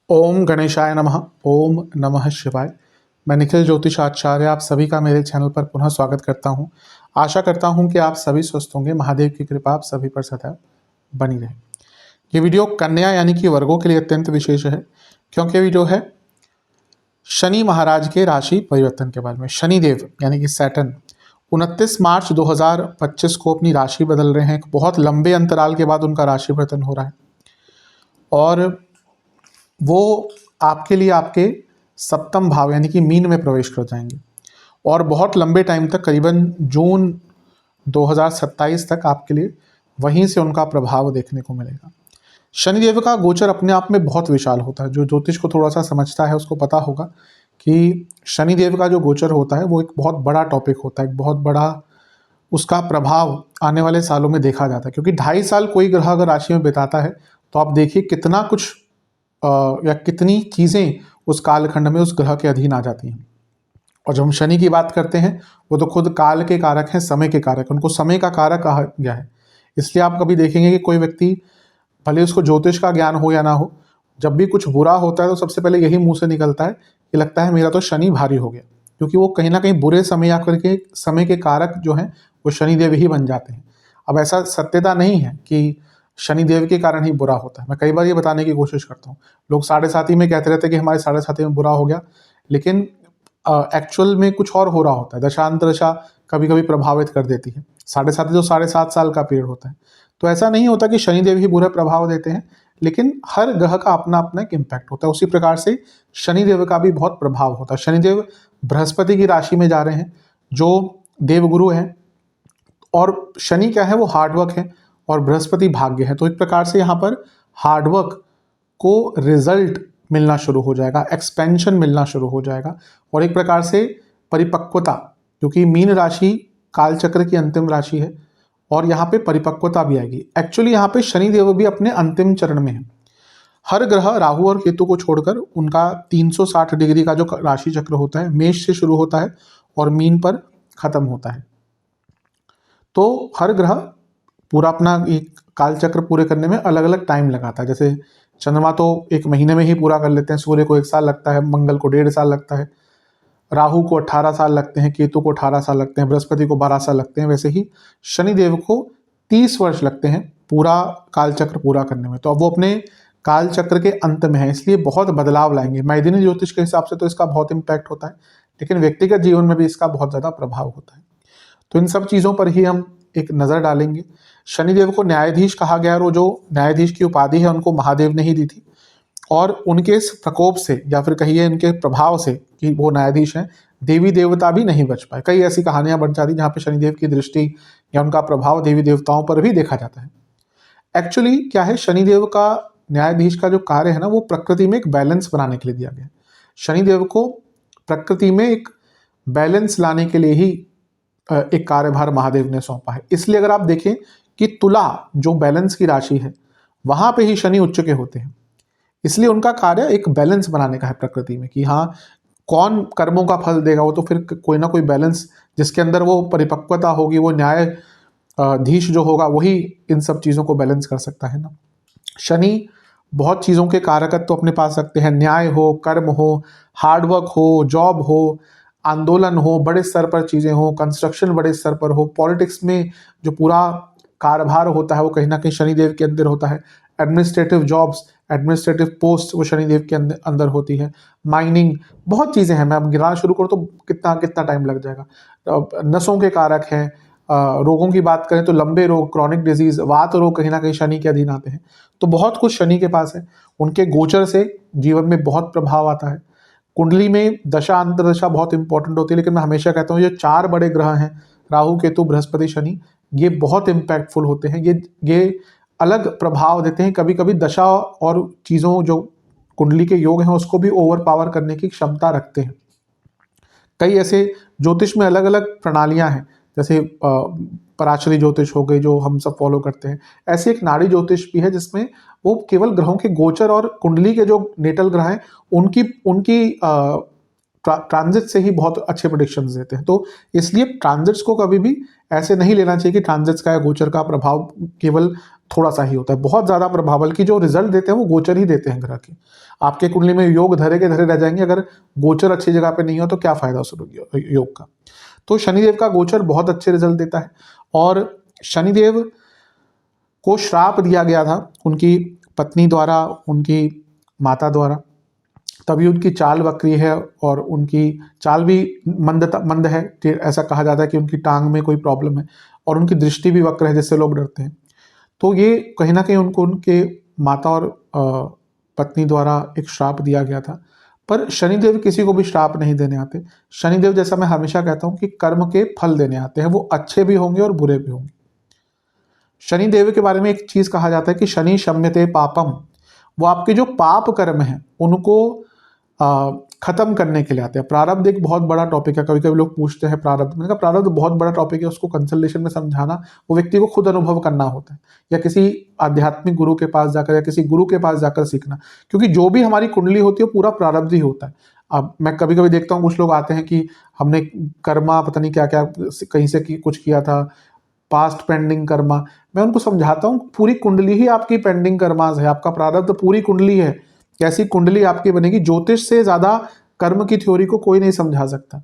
ओम गणेशाय नमः। ओम नमः शिवाय। मैं निखिल ज्योतिष आचार्य आप सभी का मेरे चैनल पर पुनः स्वागत करता हूं। आशा करता हूं कि आप सभी स्वस्थ होंगे। महादेव की कृपा आप सभी पर सदैव बनी रहे। ये वीडियो कन्या यानी कि वर्गों के लिए अत्यंत विशेष है, क्योंकि वीडियो है शनि महाराज के राशि परिवर्तन के बारे में। शनिदेव यानी कि सैटर्न 29 मार्च 2025 को अपनी राशि बदल रहे हैं। एक बहुत लंबे अंतराल के बाद उनका राशि परिवर्तन हो रहा है और वो आपके लिए आपके सप्तम भाव यानी कि मीन में प्रवेश कर जाएंगे और बहुत लंबे टाइम तक, करीबन जून 2027 तक आपके लिए वहीं से उनका प्रभाव देखने को मिलेगा। शनिदेव का गोचर अपने आप में बहुत विशाल होता है। जो ज्योतिष को थोड़ा सा समझता है उसको पता होगा कि शनिदेव का जो गोचर होता है वो एक बहुत बड़ा टॉपिक होता है, एक बहुत बड़ा उसका प्रभाव आने वाले सालों में देखा जाता है। क्योंकि 2.5 साल कोई ग्रह अगर राशि में बिताता है तो आप देखिए कितना कुछ या कितनी चीज़ें उस कालखंड में उस ग्रह के अधीन आ जाती हैं। और जब हम शनि की बात करते हैं वो तो खुद काल के कारक हैं, समय के कारक, उनको समय का कारक कहा गया है। इसलिए आप कभी देखेंगे कि कोई व्यक्ति, भले उसको ज्योतिष का ज्ञान हो या ना हो, जब भी कुछ बुरा होता है तो सबसे पहले यही मुंह से निकलता है कि लगता है मेरा तो शनि भारी हो गया। क्योंकि वो कहीं ना कहीं बुरे समय या करके समय के कारक जो हैं वो शनिदेव ही बन जाते हैं। अब ऐसा सत्यता नहीं है कि शनिदेव के कारण ही बुरा होता है। मैं कई बार ये बताने की कोशिश करता हूँ। लोग साढ़े साथी में कहते रहते हैं कि हमारे साढ़े साथी में बुरा हो गया, लेकिन एक्चुअल में कुछ और हो रहा होता है। दशांतरदशा कभी कभी प्रभावित कर देती है। साढ़े साथी तो 7.5 साल का पीरियड होता है। तो ऐसा नहीं होता कि शनिदेव ही बुरा प्रभाव देते हैं, लेकिन हर ग्रह का अपना अपना एक इम्पैक्ट होता है। उसी प्रकार से शनिदेव का भी बहुत प्रभाव होता है। शनिदेव बृहस्पति की राशि में जा रहे हैं जो देवगुरु हैं, और शनि क्या है, वो हार्डवर्क है और बृहस्पति भाग्य है। तो एक प्रकार से यहाँ पर हार्डवर्क को रिजल्ट मिलना शुरू हो जाएगा, एक्सपेंशन मिलना शुरू हो जाएगा, और एक प्रकार से परिपक्वता, क्योंकि मीन राशि कालचक्र की अंतिम राशि है और यहाँ पे परिपक्वता भी आएगी। एक्चुअली यहाँ पे शनिदेव भी अपने अंतिम चरण में है। हर ग्रह राहु और केतु को छोड़कर उनका 360 डिग्री का जो राशि चक्र होता है, मेष से शुरू होता है और मीन पर खत्म होता है। तो हर ग्रह पूरा अपना एक कालचक्र पूरे करने में अलग अलग टाइम लगाता है। जैसे चंद्रमा तो 1 महीने में ही पूरा कर लेते हैं, सूर्य को 1 साल लगता है, मंगल को 1.5 साल लगता है, राहु को 18 साल लगते हैं, केतु को 18 साल लगते हैं, बृहस्पति को 12 साल लगते हैं। वैसे ही शनिदेव को 30 वर्ष लगते हैं पूरा कालचक्र पूरा करने में। तो अब वो अपने कालचक्र के अंत में है, इसलिए बहुत बदलाव लाएंगे। मैदिनी ज्योतिष के हिसाब से तो इसका बहुत इम्पैक्ट होता है, लेकिन व्यक्तिगत जीवन में भी इसका बहुत ज़्यादा प्रभाव होता है। तो इन सब चीज़ों पर ही हम एक नज़र डालेंगे। शनिदेव को न्यायाधीश कहा गया, और जो न्यायाधीश की उपाधि है उनको महादेव ने ही दी थी। और उनके इस प्रकोप से, या फिर कहिए उनके प्रभाव से कि वो न्यायाधीश हैं, देवी देवता भी नहीं बच पाए। कई ऐसी कहानियां बन जाती जहाँ पे शनिदेव की दृष्टि या उनका प्रभाव देवी देवताओं पर भी देखा जाता है। एक्चुअली क्या है, शनिदेव का न्यायाधीश का जो कार्य है ना, वो प्रकृति में एक बैलेंस बनाने के लिए दिया गया है। शनिदेव को प्रकृति में एक बैलेंस लाने के लिए ही एक कार्यभार महादेव ने सौंपा है। इसलिए अगर आप देखें कि तुला जो बैलेंस की राशि है, वहां पे ही शनि उच्च के होते हैं। इसलिए उनका कार्य एक बैलेंस बनाने का है प्रकृति में, कि हाँ कौन कर्मों का फल देगा, वो तो फिर कोई ना कोई बैलेंस जिसके अंदर वो परिपक्वता होगी, वो न्यायाधीश जो होगा वही इन सब चीज़ों को बैलेंस कर सकता है ना। शनि बहुत चीज़ों के कारकत्व तो अपने पास रखते हैं। न्याय हो, कर्म हो, हार्डवर्क हो, जॉब हो, आंदोलन हो, बड़े स्तर पर चीज़ें हो, कंस्ट्रक्शन बड़े स्तर पर हो, पॉलिटिक्स में जो पूरा कारभार होता है वो कहीं ना कहीं शनिदेव के अंदर होता है। एडमिनिस्ट्रेटिव जॉब्स, एडमिनिस्ट्रेटिव पोस्ट वो शनिदेव के अंदर होती है। माइनिंग, बहुत चीज़ें हैं। मैं अब गिराना शुरू करूँ तो कितना कितना टाइम लग जाएगा। नसों के कारक हैं। रोगों की बात करें तो लंबे रोग, क्रॉनिक डिजीज, वात रोग कहीं ना कहीं शनि के अधीन आते हैं। तो बहुत कुछ शनि के पास है। उनके गोचर से जीवन में बहुत प्रभाव आता है। कुंडली में दशा अंतरदशा बहुत इंपॉर्टेंट होती है, लेकिन मैं हमेशा कहता हूँ ये 4 बड़े ग्रह हैं, राहु केतु बृहस्पति शनि, ये बहुत इम्पैक्टफुल होते हैं। ये अलग प्रभाव देते हैं। कभी कभी दशा और चीज़ों जो कुंडली के योग हैं उसको भी ओवर पावर करने की क्षमता रखते हैं। कई ऐसे ज्योतिष में अलग अलग प्रणालियां हैं, जैसे पराशरी ज्योतिष हो गई जो हम सब फॉलो करते हैं। ऐसे एक नाड़ी ज्योतिष भी है जिसमें वो केवल ग्रहों के गोचर और कुंडली के जो नेटल ग्रह हैं उनकी ट्रांजिट से ही बहुत अच्छे प्रेडिक्शंस देते हैं। तो इसलिए ट्रांजिट्स को कभी भी ऐसे नहीं लेना चाहिए कि ट्रांजिट्स का या गोचर का प्रभाव केवल थोड़ा सा ही होता है, बहुत ज़्यादा प्रभाव, बल्कि जो रिजल्ट देते हैं वो गोचर ही देते हैं ग्रह के। आपके कुंडली में योग धरे के धरे रह जाएंगे, अगर गोचर अच्छी जगह पे नहीं हो तो क्या फायदा उस योग का। तो शनिदेव का गोचर बहुत अच्छे रिजल्ट देता है। और शनिदेव को श्राप दिया गया था उनकी पत्नी द्वारा, उनकी माता द्वारा, तभी उनकी चाल वक्री है और उनकी चाल भी मंद है। ऐसा कहा जाता है कि उनकी टांग में कोई प्रॉब्लम है और उनकी दृष्टि भी वक्र है, जिससे लोग डरते हैं। तो ये कहीं ना कहीं उनको उनके माता और पत्नी द्वारा एक श्राप दिया गया था। पर शनिदेव किसी को भी श्राप नहीं देने आते। शनिदेव, जैसा मैं हमेशा कहता हूँ, कि कर्म के फल देने आते हैं, वो अच्छे भी होंगे और बुरे भी होंगे। शनिदेव के बारे में एक चीज कहा जाता है कि शनि शम्यते पापम, वो आपके जो पाप कर्म हैं उनको खत्म करने के लिए आते हैं। प्रारब्ध एक बहुत बड़ा टॉपिक है, कभी कभी लोग पूछते हैं प्रारब्ध, मैंने कहा प्रारब्ध बहुत बड़ा टॉपिक है, उसको कंसल्टेशन में समझाना वो व्यक्ति को खुद अनुभव करना होता है, या किसी आध्यात्मिक गुरु के पास जाकर या किसी गुरु के पास जाकर सीखना, क्योंकि जो भी हमारी कुंडली होती है पूरा प्रारब्ध ही होता है। अब मैं कभी कभी देखता हूँ कुछ लोग आते हैं कि हमने कर्मा पता नहीं क्या क्या कहीं से कुछ किया था, पास्ट पेंडिंग कर्मा। मैं उनको समझाता हूँ पूरी कुंडली ही आपकी पेंडिंग कर्माज है, आपका प्रारब्ध पूरी कुंडली है। कैसी कुंडली आपकी बनेगी, ज्योतिष से ज्यादा कर्म की थ्योरी को कोई नहीं समझा सकता।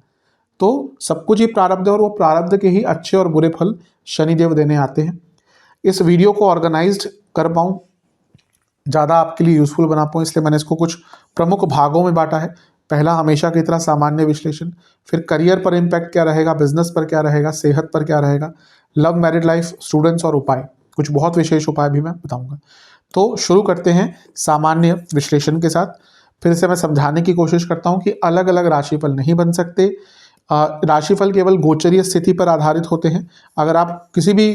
तो सब कुछ ही प्रारब्ध है और वो प्रारब्ध के ही अच्छे और बुरे फल शनिदेव देने आते हैं। इस वीडियो को ऑर्गेनाइज्ड कर पाऊँ, ज़्यादा आपके लिए यूजफुल बना पाऊँ, इसलिए मैंने इसको कुछ प्रमुख भागों में बांटा है। पहला, हमेशा की तरह सामान्य विश्लेषण, फिर करियर पर इम्पैक्ट क्या रहेगा, बिजनेस पर क्या रहेगा, सेहत पर क्या रहेगा, लव मैरिड लाइफ, स्टूडेंट्स और उपाय, कुछ बहुत विशेष उपाय भी मैं बताऊंगा। तो शुरू करते हैं सामान्य विश्लेषण के साथ। फिर से मैं समझाने की कोशिश करता हूं कि अलग अलग राशिफल नहीं बन सकते। राशिफल केवल गोचरीय स्थिति पर आधारित होते हैं। अगर आप किसी भी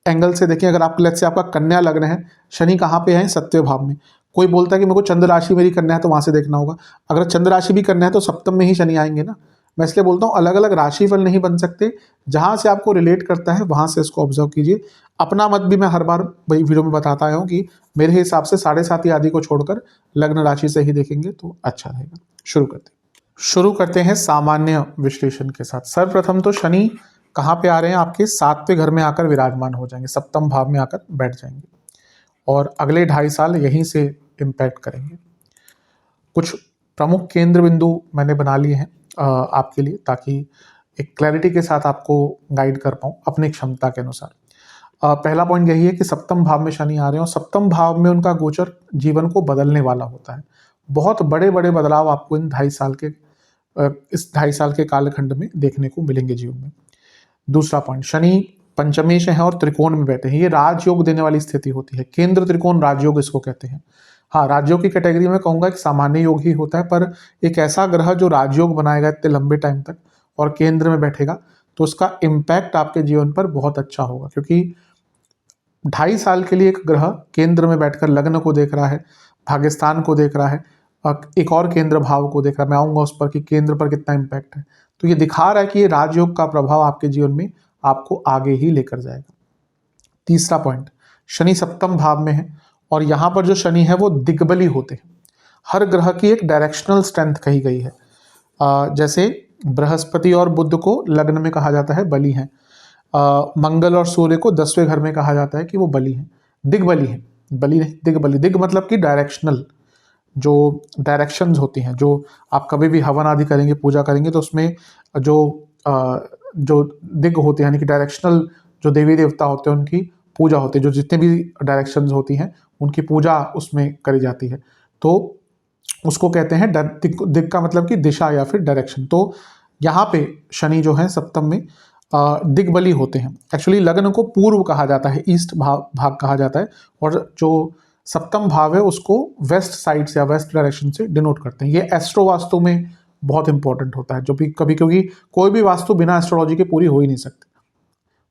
एंगल से देखें, अगर आप लेट्स से आपका कन्या लग्न है, शनि कहाँ पे है, सप्तम भाव में। कोई बोलता है कि मेरे को चंद्र राशि मेरी कन्या है तो वहां से देखना होगा, अगर चंद्र राशि भी कन्या है तो सप्तम में ही शनि आएंगे ना। मैं इसलिए बोलता हूँ अलग अलग राशिफल नहीं बन सकते, जहां से आपको रिलेट करता है वहां से इसको ऑब्जर्व कीजिए। अपना मत भी मैं हर बार वही वीडियो में बताता आया हूँ कि मेरे हिसाब से 7.5 आदि को छोड़कर लग्न राशि से ही देखेंगे तो अच्छा रहेगा। शुरू करते हैं सामान्य विश्लेषण के साथ। सर्वप्रथम तो शनि कहाँ पे आ रहे हैं, आपके 7वें घर में आकर विराजमान हो जाएंगे, सप्तम भाव में आकर बैठ जाएंगे और अगले 2.5 साल यहीं से इम्पैक्ट करेंगे। कुछ प्रमुख केंद्र बिंदु मैंने बना लिए हैं आपके लिए, ताकि एक क्लैरिटी के साथ आपको गाइड कर पाऊँ अपनी क्षमता के अनुसार। पहला पॉइंट यही है कि सप्तम भाव में शनि आ रहे हैं और सप्तम भाव में उनका गोचर जीवन को बदलने वाला होता है। बहुत बड़े बड़े बदलाव आपको इन 2.5 साल के इस 2.5 साल के कालखंड में देखने को मिलेंगे जीवन में। दूसरा पॉइंट, शनि पंचमेश है और त्रिकोण में बैठे हैं, ये राजयोग देने वाली स्थिति होती है। केंद्र त्रिकोण राजयोग इसको कहते हैं। हाँ, राजयोग की कैटेगरी में कहूंगा एक सामान्य योग ही होता है, पर एक ऐसा ग्रह जो राजयोग बनाएगा इतने लंबे टाइम तक और केंद्र में बैठेगा तो उसका इम्पैक्ट आपके जीवन पर बहुत अच्छा होगा, क्योंकि 2.5 साल के लिए एक ग्रह केंद्र में बैठकर लग्न को देख रहा है, भाग्यस्थान को देख रहा है, एक और केंद्र भाव को देख रहा है। मैं आऊंगा उस पर कि केंद्र पर कितना इम्पैक्ट है। तो ये दिखा रहा है कि ये राजयोग का प्रभाव आपके जीवन में आपको आगे ही लेकर जाएगा। तीसरा पॉइंट, शनि सप्तम भाव में है और यहाँ पर जो शनि है वो दिग्बली होते हैं। हर ग्रह की एक डायरेक्शनल स्ट्रेंथ कही गई है। जैसे बृहस्पति और बुध को लग्न में कहा जाता है बली हैं, मंगल और सूर्य को 10वें घर में कहा जाता है कि वो बली हैं, दिग्बली हैं। बली नहीं, दिग्बली। दिग मतलब कि डायरेक्शनल, जो डायरेक्शंस होती हैं, जो आप कभी भी हवन आदि करेंगे, पूजा करेंगे तो उसमें जो दिग होते हैं यानी कि डायरेक्शनल जो देवी देवता होते हैं उनकी पूजा होती है, जो जितने भी डायरेक्शंस होती हैं उनकी पूजा उसमें करी जाती है, तो उसको कहते हैं दिग का मतलब कि दिशा या फिर डायरेक्शन। तो यहाँ पे शनि जो है सप्तम में दिग्बली होते हैं। एक्चुअली लग्न को पूर्व कहा जाता है, ईस्ट भाग कहा जाता है, और जो सप्तम भाव है उसको वेस्ट साइड से या वेस्ट डायरेक्शन से डिनोट करते हैं। ये एस्ट्रो वास्तु में बहुत इंपॉर्टेंट होता है, जो भी कभी, क्योंकि कोई भी वास्तु बिना एस्ट्रोलॉजी के पूरी हो ही नहीं सकती।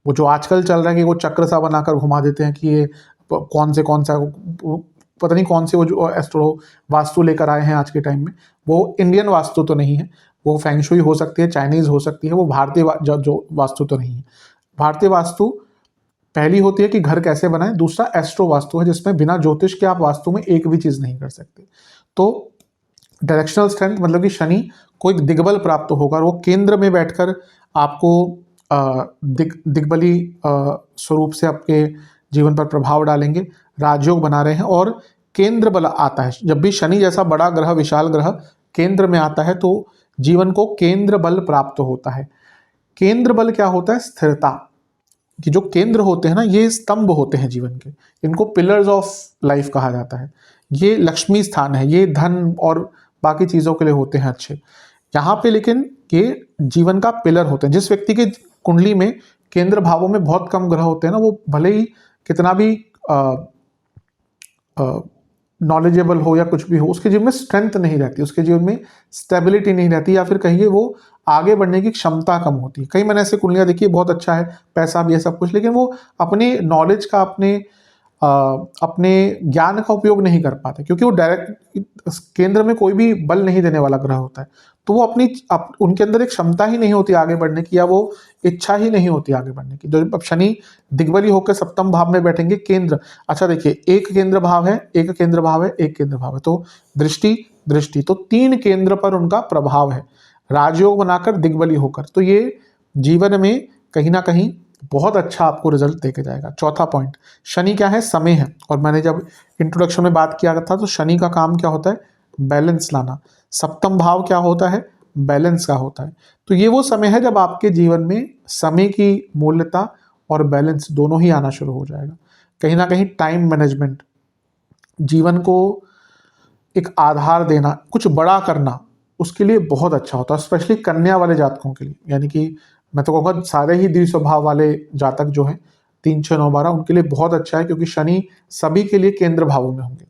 वो जो आजकल चल रहा है कि वो चक्र सा बनाकर घुमा देते हैं कि ये कौन सा पता नहीं कौन से वो जो एस्ट्रो वास्तु लेकर आए हैं आज के टाइम में, वो इंडियन वास्तु तो नहीं है, वो फेंगशुई हो सकती है, चाइनीज हो सकती है, वो भारतीय जो वास्तु तो नहीं है। भारतीय वास्तु पहली होती है कि घर कैसे बनाएं, दूसरा एस्ट्रो वास्तु है जिसमें बिना ज्योतिष के आप वास्तु में एक भी चीज नहीं कर सकते। तो डायरेक्शनल स्ट्रेंथ मतलब कि शनि को एक दिग्बल प्राप्त होगा और वो केंद्र में बैठकर आपको दिग्बली स्वरूप से आपके जीवन पर प्रभाव डालेंगे, राजयोग बना रहे हैं और केंद्र बल आता है। जब भी शनि जैसा बड़ा ग्रह, विशाल ग्रह केंद्र में आता है तो जीवन को केंद्र बल प्राप्त होता है। केंद्र बल क्या होता है? स्थिरता। कि जो केंद्र होते हैं ना, ये स्तंभ होते हैं जीवन के, इनको पिलर्स ऑफ लाइफ कहा जाता है। ये लक्ष्मी स्थान है, ये धन और बाकी चीज़ों के लिए होते हैं अच्छे। यहाँ पे लेकिन ये जीवन का पिलर होते हैं। जिस व्यक्ति के कुंडली में केंद्र भावों में बहुत कम ग्रह होते हैं ना, वो भले ही कितना भी नॉलेजेबल हो या कुछ भी हो, उसके जीवन में स्ट्रेंथ नहीं रहती, उसके जीवन में स्टेबिलिटी नहीं रहती, या फिर कहिए वो आगे बढ़ने की क्षमता कम होती है। कई मैंने ऐसे कुंडलियाँ देखी, बहुत अच्छा है, पैसा भी है, सब कुछ, लेकिन वो अपने नॉलेज का, अपने ज्ञान का उपयोग नहीं कर पाते, क्योंकि वो डायरेक्ट केंद्र में कोई भी बल नहीं देने वाला ग्रह होता है। तो वो उनके अंदर एक क्षमता ही नहीं होती आगे बढ़ने की, या वो इच्छा ही नहीं होती आगे बढ़ने की। तो अब शनि दिग्बली होकर सप्तम भाव में बैठेंगे, केंद्र, अच्छा देखिए, एक केंद्र भाव है, एक केंद्र भाव है, एक केंद्र भाव है, तो दृष्टि तो 3 केंद्र पर उनका प्रभाव है, राजयोग बनाकर दिग्बली होकर। तो ये जीवन में कहीं ना कहीं बहुत अच्छा आपको रिजल्ट देके जाएगा। चौथा पॉइंट, शनि क्या है? समय है। और मैंने जब इंट्रोडक्शन में बात किया था तो शनि का काम क्या होता है? बैलेंस लाना। सप्तम भाव क्या होता है? बैलेंस का होता है। तो ये वो समय है जब आपके जीवन में समय की मूल्यता और बैलेंस दोनों ही आना शुरू हो जाएगा। कहीं ना कहीं टाइम मैनेजमेंट, जीवन को एक आधार देना, कुछ बड़ा करना, उसके लिए बहुत अच्छा होता है, स्पेशली कन्या वाले जातकों के लिए। यानी कि मैं तो कहूँगा सारे ही द्विस्वभाव वाले जातक जो हैं, 3, 6, 9, 12, उनके लिए बहुत अच्छा है, क्योंकि शनि सभी के लिए केंद्र भावों में होंगे।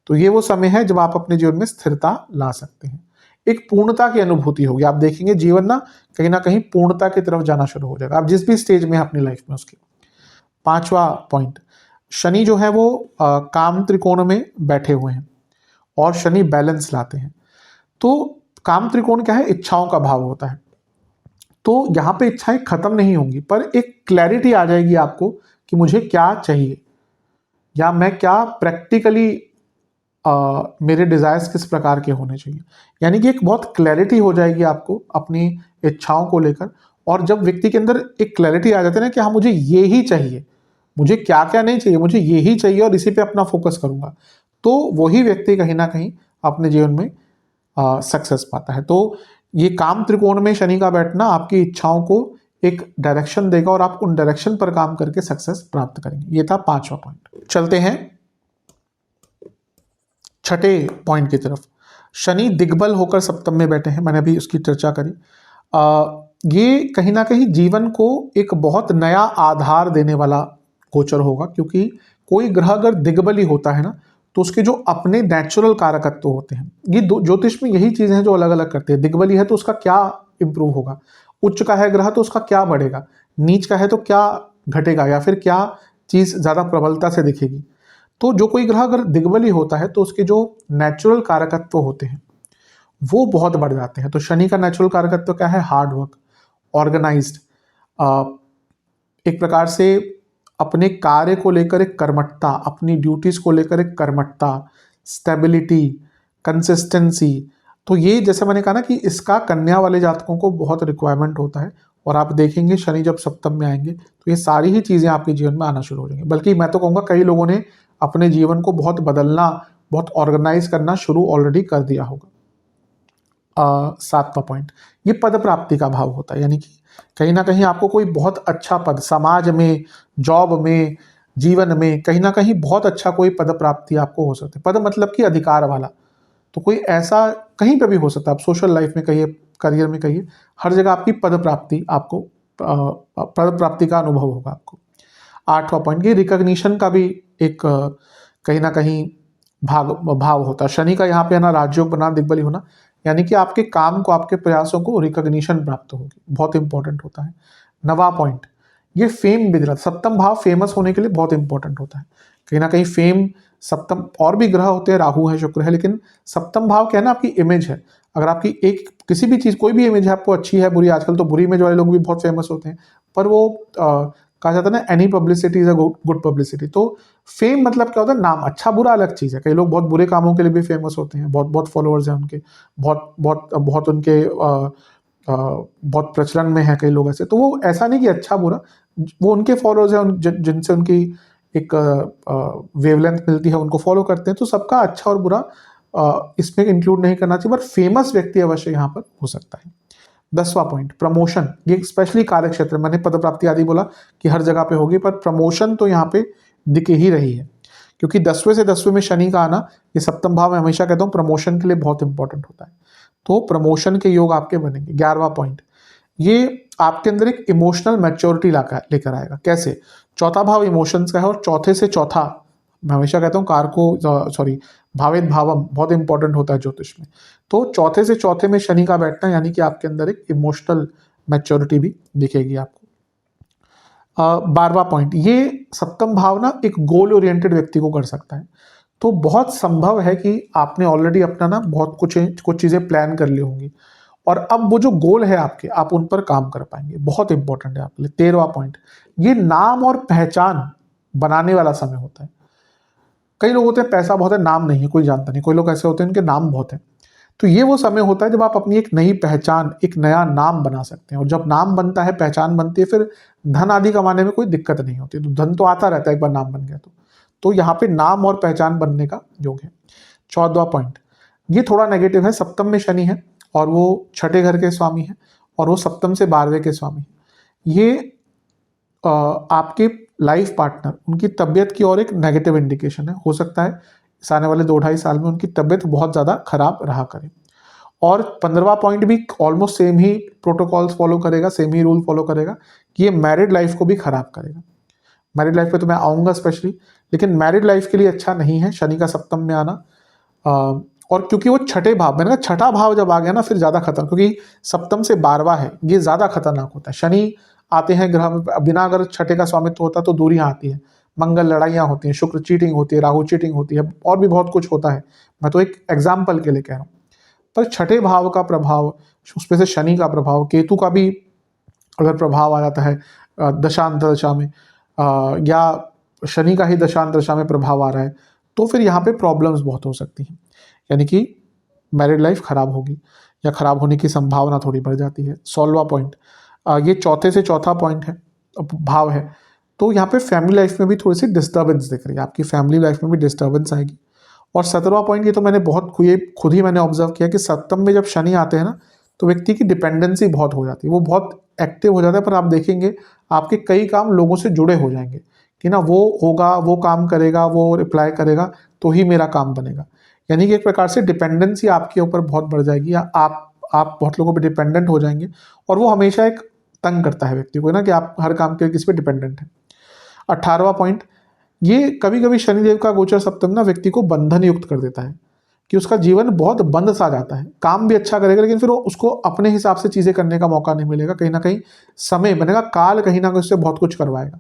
तो ये वो समय है जब आप अपने जीवन में स्थिरता ला सकते हैं, एक पूर्णता की अनुभूति होगी। आप देखेंगे जीवन ना कहीं पूर्णता की तरफ जाना शुरू हो जाएगा, आप जिस भी स्टेज में हैं अपनी लाइफ में उसके। 5वां पॉइंट, शनि जो है वो काम त्रिकोण में बैठे हुए हैं और शनि बैलेंस लाते हैं। तो काम त्रिकोण क्या है? इच्छाओं का भाव होता है। तो यहाँ पे इच्छाएं खत्म नहीं होंगी, पर एक क्लैरिटी आ जाएगी आपको कि मुझे क्या चाहिए, या मैं क्या प्रैक्टिकली मेरे डिजायर्स किस प्रकार के होने चाहिए। यानी कि एक बहुत क्लैरिटी हो जाएगी आपको अपनी इच्छाओं को लेकर। और जब व्यक्ति के अंदर एक क्लैरिटी आ जाती है ना कि हाँ मुझे ये ही चाहिए, मुझे क्या क्या नहीं चाहिए, मुझे ये ही चाहिए और इसी पे अपना फोकस करूंगा, तो वही व्यक्ति कहीं ना कहीं अपने जीवन में सक्सेस पाता है। तो ये काम त्रिकोण में शनि का बैठना आपकी इच्छाओं को एक डायरेक्शन देगा और आप उन डायरेक्शन पर काम करके सक्सेस प्राप्त करेंगे। ये था 5वां पॉइंट। चलते हैं छठे पॉइंट की तरफ। शनि दिग्बल होकर सप्तम में बैठे हैं, मैंने अभी उसकी चर्चा करी। ये कहीं ना कहीं जीवन को एक बहुत नया आधार देने वाला गोचर होगा, क्योंकि कोई ग्रह अगर दिग्बली होता है ना, तो उसके जो अपने नेचुरल कारकत्व होते हैं, ये ज्योतिष में यही चीजें हैं जो अलग अलग करते हैं। दिग्बली है तो उसका क्या इंप्रूव होगा, उच्च का है ग्रह तो उसका क्या बढ़ेगा, नीच का है तो क्या घटेगा, या फिर क्या चीज ज्यादा प्रबलता से दिखेगी। तो जो कोई ग्रह अगर दिग्बली होता है तो उसके जो नेचुरल कारकत्व होते हैं वो बहुत बढ़ जाते हैं। तो शनि का नेचुरल कारकत्व क्या है? हार्ड वर्क, ऑर्गेनाइज्ड, एक प्रकार से अपने कार्य को लेकर एक कर्मठता, अपनी ड्यूटीज को लेकर एक कर्मठता, स्टेबिलिटी, कंसिस्टेंसी। तो ये जैसे मैंने कहा ना कि इसका कन्या वाले जातकों को बहुत रिक्वायरमेंट होता है। और आप देखेंगे शनि जब सप्तम में आएंगे तो ये सारी ही चीजें आपके जीवन में आना शुरू हो जाएंगी। बल्कि मैं तो कहूँगा कई लोगों ने अपने जीवन को बहुत बदलना, बहुत ऑर्गेनाइज करना शुरू ऑलरेडी कर दिया होगा। 7वां पॉइंट, ये पद प्राप्ति का भाव होता है। यानी कि कहीं ना कहीं आपको कोई बहुत अच्छा पद, समाज में, जॉब में, जीवन में कहीं ना कहीं बहुत अच्छा कोई पद प्राप्ति आपको हो सकती है। पद मतलब कि अधिकार वाला। तो कोई ऐसा कहीं पे भी हो सकता है, आप सोशल लाइफ में कहिए, करियर में कहिए, हर जगह आपकी पद प्राप्ति, आपको पद प्राप्ति का अनुभव होगा आपको। 8वां पॉइंट, ये रिकॉग्निशन का भी एक कहीं ना कहीं भाव होता है। शनि का यहाँ पे है ना राजयोग बना, दिग्बली होना, यानी कि आपके काम को, आपके प्रयासों को रिकॉग्निशन प्राप्त होगी, बहुत इंपॉर्टेंट होता है। 9वां पॉइंट, ये फेम भी दिला। सप्तम भाव फेमस होने के लिए बहुत इंपॉर्टेंट होता है। कहीं ना कहीं फेम, सप्तम और भी ग्रह होते हैं, राहु है, शुक्र है, लेकिन सप्तम भाव क्या है ना, आपकी इमेज है। अगर आपकी एक किसी भी चीज, कोई भी इमेज है आपको अच्छी है, बुरी, आजकल तो बुरी इमेज वाले लोग भी बहुत फेमस होते हैं, पर वो कहा जाता है ना, any publicity is a good publicity. तो फेम मतलब क्या होता है? नाम। अच्छा बुरा अलग चीज है, कई लोग बहुत बुरे कामों के लिए भी फेमस होते हैं, बहुत बहुत फॉलोअर्स हैं उनके, बहुत बहुत बहुत उनके बहुत प्रचलन में है कई लोग ऐसे। तो वो ऐसा नहीं कि अच्छा बुरा, वो उनके फॉलोअर्स हैं जिनसे उनकी एक वेवलेंथ मिलती है, उनको फॉलो करते हैं। तो सबका अच्छा और बुरा इसमें इंक्लूड नहीं करना चाहिए, पर फेमस व्यक्ति अवश्य यहाँ पर हो सकता है। 10वां पॉइंट, प्रमोशन। ये स्पेशली कार्य क्षेत्र, मैंने पद प्राप्ति आदि बोला कि हर जगह पे होगी, पर प्रमोशन तो यहाँ पे दिख ही रही है, क्योंकि 10वें से 10वें में शनि का आना, ये सप्तम भाव में हमेशा कहता हूँ प्रमोशन के लिए बहुत इंपॉर्टेंट होता है। तो प्रमोशन के योग आपके बनेंगे। 11वां पॉइंट, ये आपके अंदर एक इमोशनल मैच्योरिटी लेकर आएगा। कैसे? चौथा भाव इमोशंस का है, और चौथे से चौथा, मैं हमेशा कहता हूँ कारको सॉरी भावित भावम बहुत इंपॉर्टेंट होता है ज्योतिष में। तो चौथे से चौथे में शनि का बैठना, यानी कि आपके अंदर एक इमोशनल मैच्योरिटी भी दिखेगी आपको। 12वां पॉइंट, ये सप्तम भाव ना एक गोल ओरिएंटेड व्यक्ति को कर सकता है। तो बहुत संभव है कि आपने ऑलरेडी अपना ना बहुत कुछ चीज़ें प्लान कर ली होंगी, और अब वो जो गोल है आपके, आप उन पर काम कर पाएंगे। बहुत इंपॉर्टेंट है आपके लिए। 13वां पॉइंट, ये नाम और पहचान बनाने वाला समय होता है। कई लोग होते हैं पैसा बहुत है, नाम नहीं है, कोई जानता नहीं। कोई लोग ऐसे होते हैं उनके नाम बहुत है। तो ये वो समय होता है जब आप अपनी एक नई पहचान, एक नया नाम बना सकते हैं। और जब नाम बनता है, पहचान बनती है, फिर धन आदि कमाने में कोई दिक्कत नहीं होती। तो धन तो आता रहता है एक बार नाम बन गया तो यहाँ पे नाम और पहचान बनने का योग है। 14वां पॉइंट, ये थोड़ा नेगेटिव है। सप्तम में शनि है, और वो छठे घर के स्वामी है, और वो सप्तम से 12वें के स्वामी है। ये आपके लाइफ पार्टनर, उनकी तबीयत की और एक नेगेटिव इंडिकेशन है। हो सकता है इस आने वाले 2-2.5 साल में उनकी तबीयत बहुत ज़्यादा खराब रहा करे। और 15वां पॉइंट भी ऑलमोस्ट सेम ही प्रोटोकॉल्स फॉलो करेगा, सेम ही रूल फॉलो करेगा कि ये मैरिड लाइफ को भी खराब करेगा। मैरिड लाइफ पे तो मैं आऊँगा स्पेशली, लेकिन मैरिड लाइफ के लिए अच्छा नहीं है शनि का सप्तम में आना। और क्योंकि वो छठे भाव, मैंने कहा छठा भाव जब आ गया ना फिर ज़्यादा खतरनाक, क्योंकि सप्तम से 12वां है, ये ज़्यादा खतरनाक होता है। शनि आते हैं ग्रह में, बिना अगर छठे का स्वामित्व होता तो दूरियां आती है, मंगल लड़ाइयाँ होती हैं, शुक्र चीटिंग होती है, राहु चीटिंग होती है, और भी बहुत कुछ होता है। मैं तो एक एग्जाम्पल के लिए कह रहा हूँ। पर छठे भाव का प्रभाव, उसमें से शनि का प्रभाव, केतु का भी अगर प्रभाव आ जाता है दशांत दशा में, या शनि का ही दशांत दशा में प्रभाव आ रहा है, तो फिर यहाँ पे प्रॉब्लम्स बहुत हो सकती हैं। यानी कि मैरिड लाइफ खराब होगी, या खराब होने की संभावना थोड़ी बढ़ जाती है। 16वां पॉइंट, ये चौथे से चौथा पॉइंट है, भाव है। तो यहाँ पे फैमिली लाइफ में भी थोड़ी सी डिस्टर्बेंस दिख रही है, आपकी फैमिली लाइफ में भी डिस्टर्बेंस आएगी। और 17वां पॉइंट, ये तो मैंने खुद ही मैंने ऑब्जर्व किया कि सप्तम में जब शनि आते हैं ना, तो व्यक्ति की डिपेंडेंसी बहुत हो जाती है, वो बहुत एक्टिव हो जाता है। पर आप देखेंगे आपके कई काम लोगों से जुड़े हो जाएंगे कि ना वो होगा, वो काम करेगा, वो रिप्लाई करेगा, तो ही मेरा काम बनेगा। यानी कि एक प्रकार से डिपेंडेंसी आपके ऊपर बहुत बढ़ जाएगी, या आप बहुत लोगों पर डिपेंडेंट हो जाएंगे। और वो हमेशा एक तंग करता है व्यक्ति को ना, कि आप हर काम के लिए किसी पे डिपेंडेंट हैं। 18वां पॉइंट, ये कभी कभी शनिदेव का गोचर सप्तम ना व्यक्ति को बंधन युक्त कर देता है, कि उसका जीवन बहुत बंद सा जाता है। काम भी अच्छा करेगा, लेकिन फिर वो उसको अपने हिसाब से चीज़ें करने का मौका नहीं मिलेगा। कहीं ना कहीं समय बनेगा, काल कहीं ना कहीं उससे बहुत कुछ करवाएगा।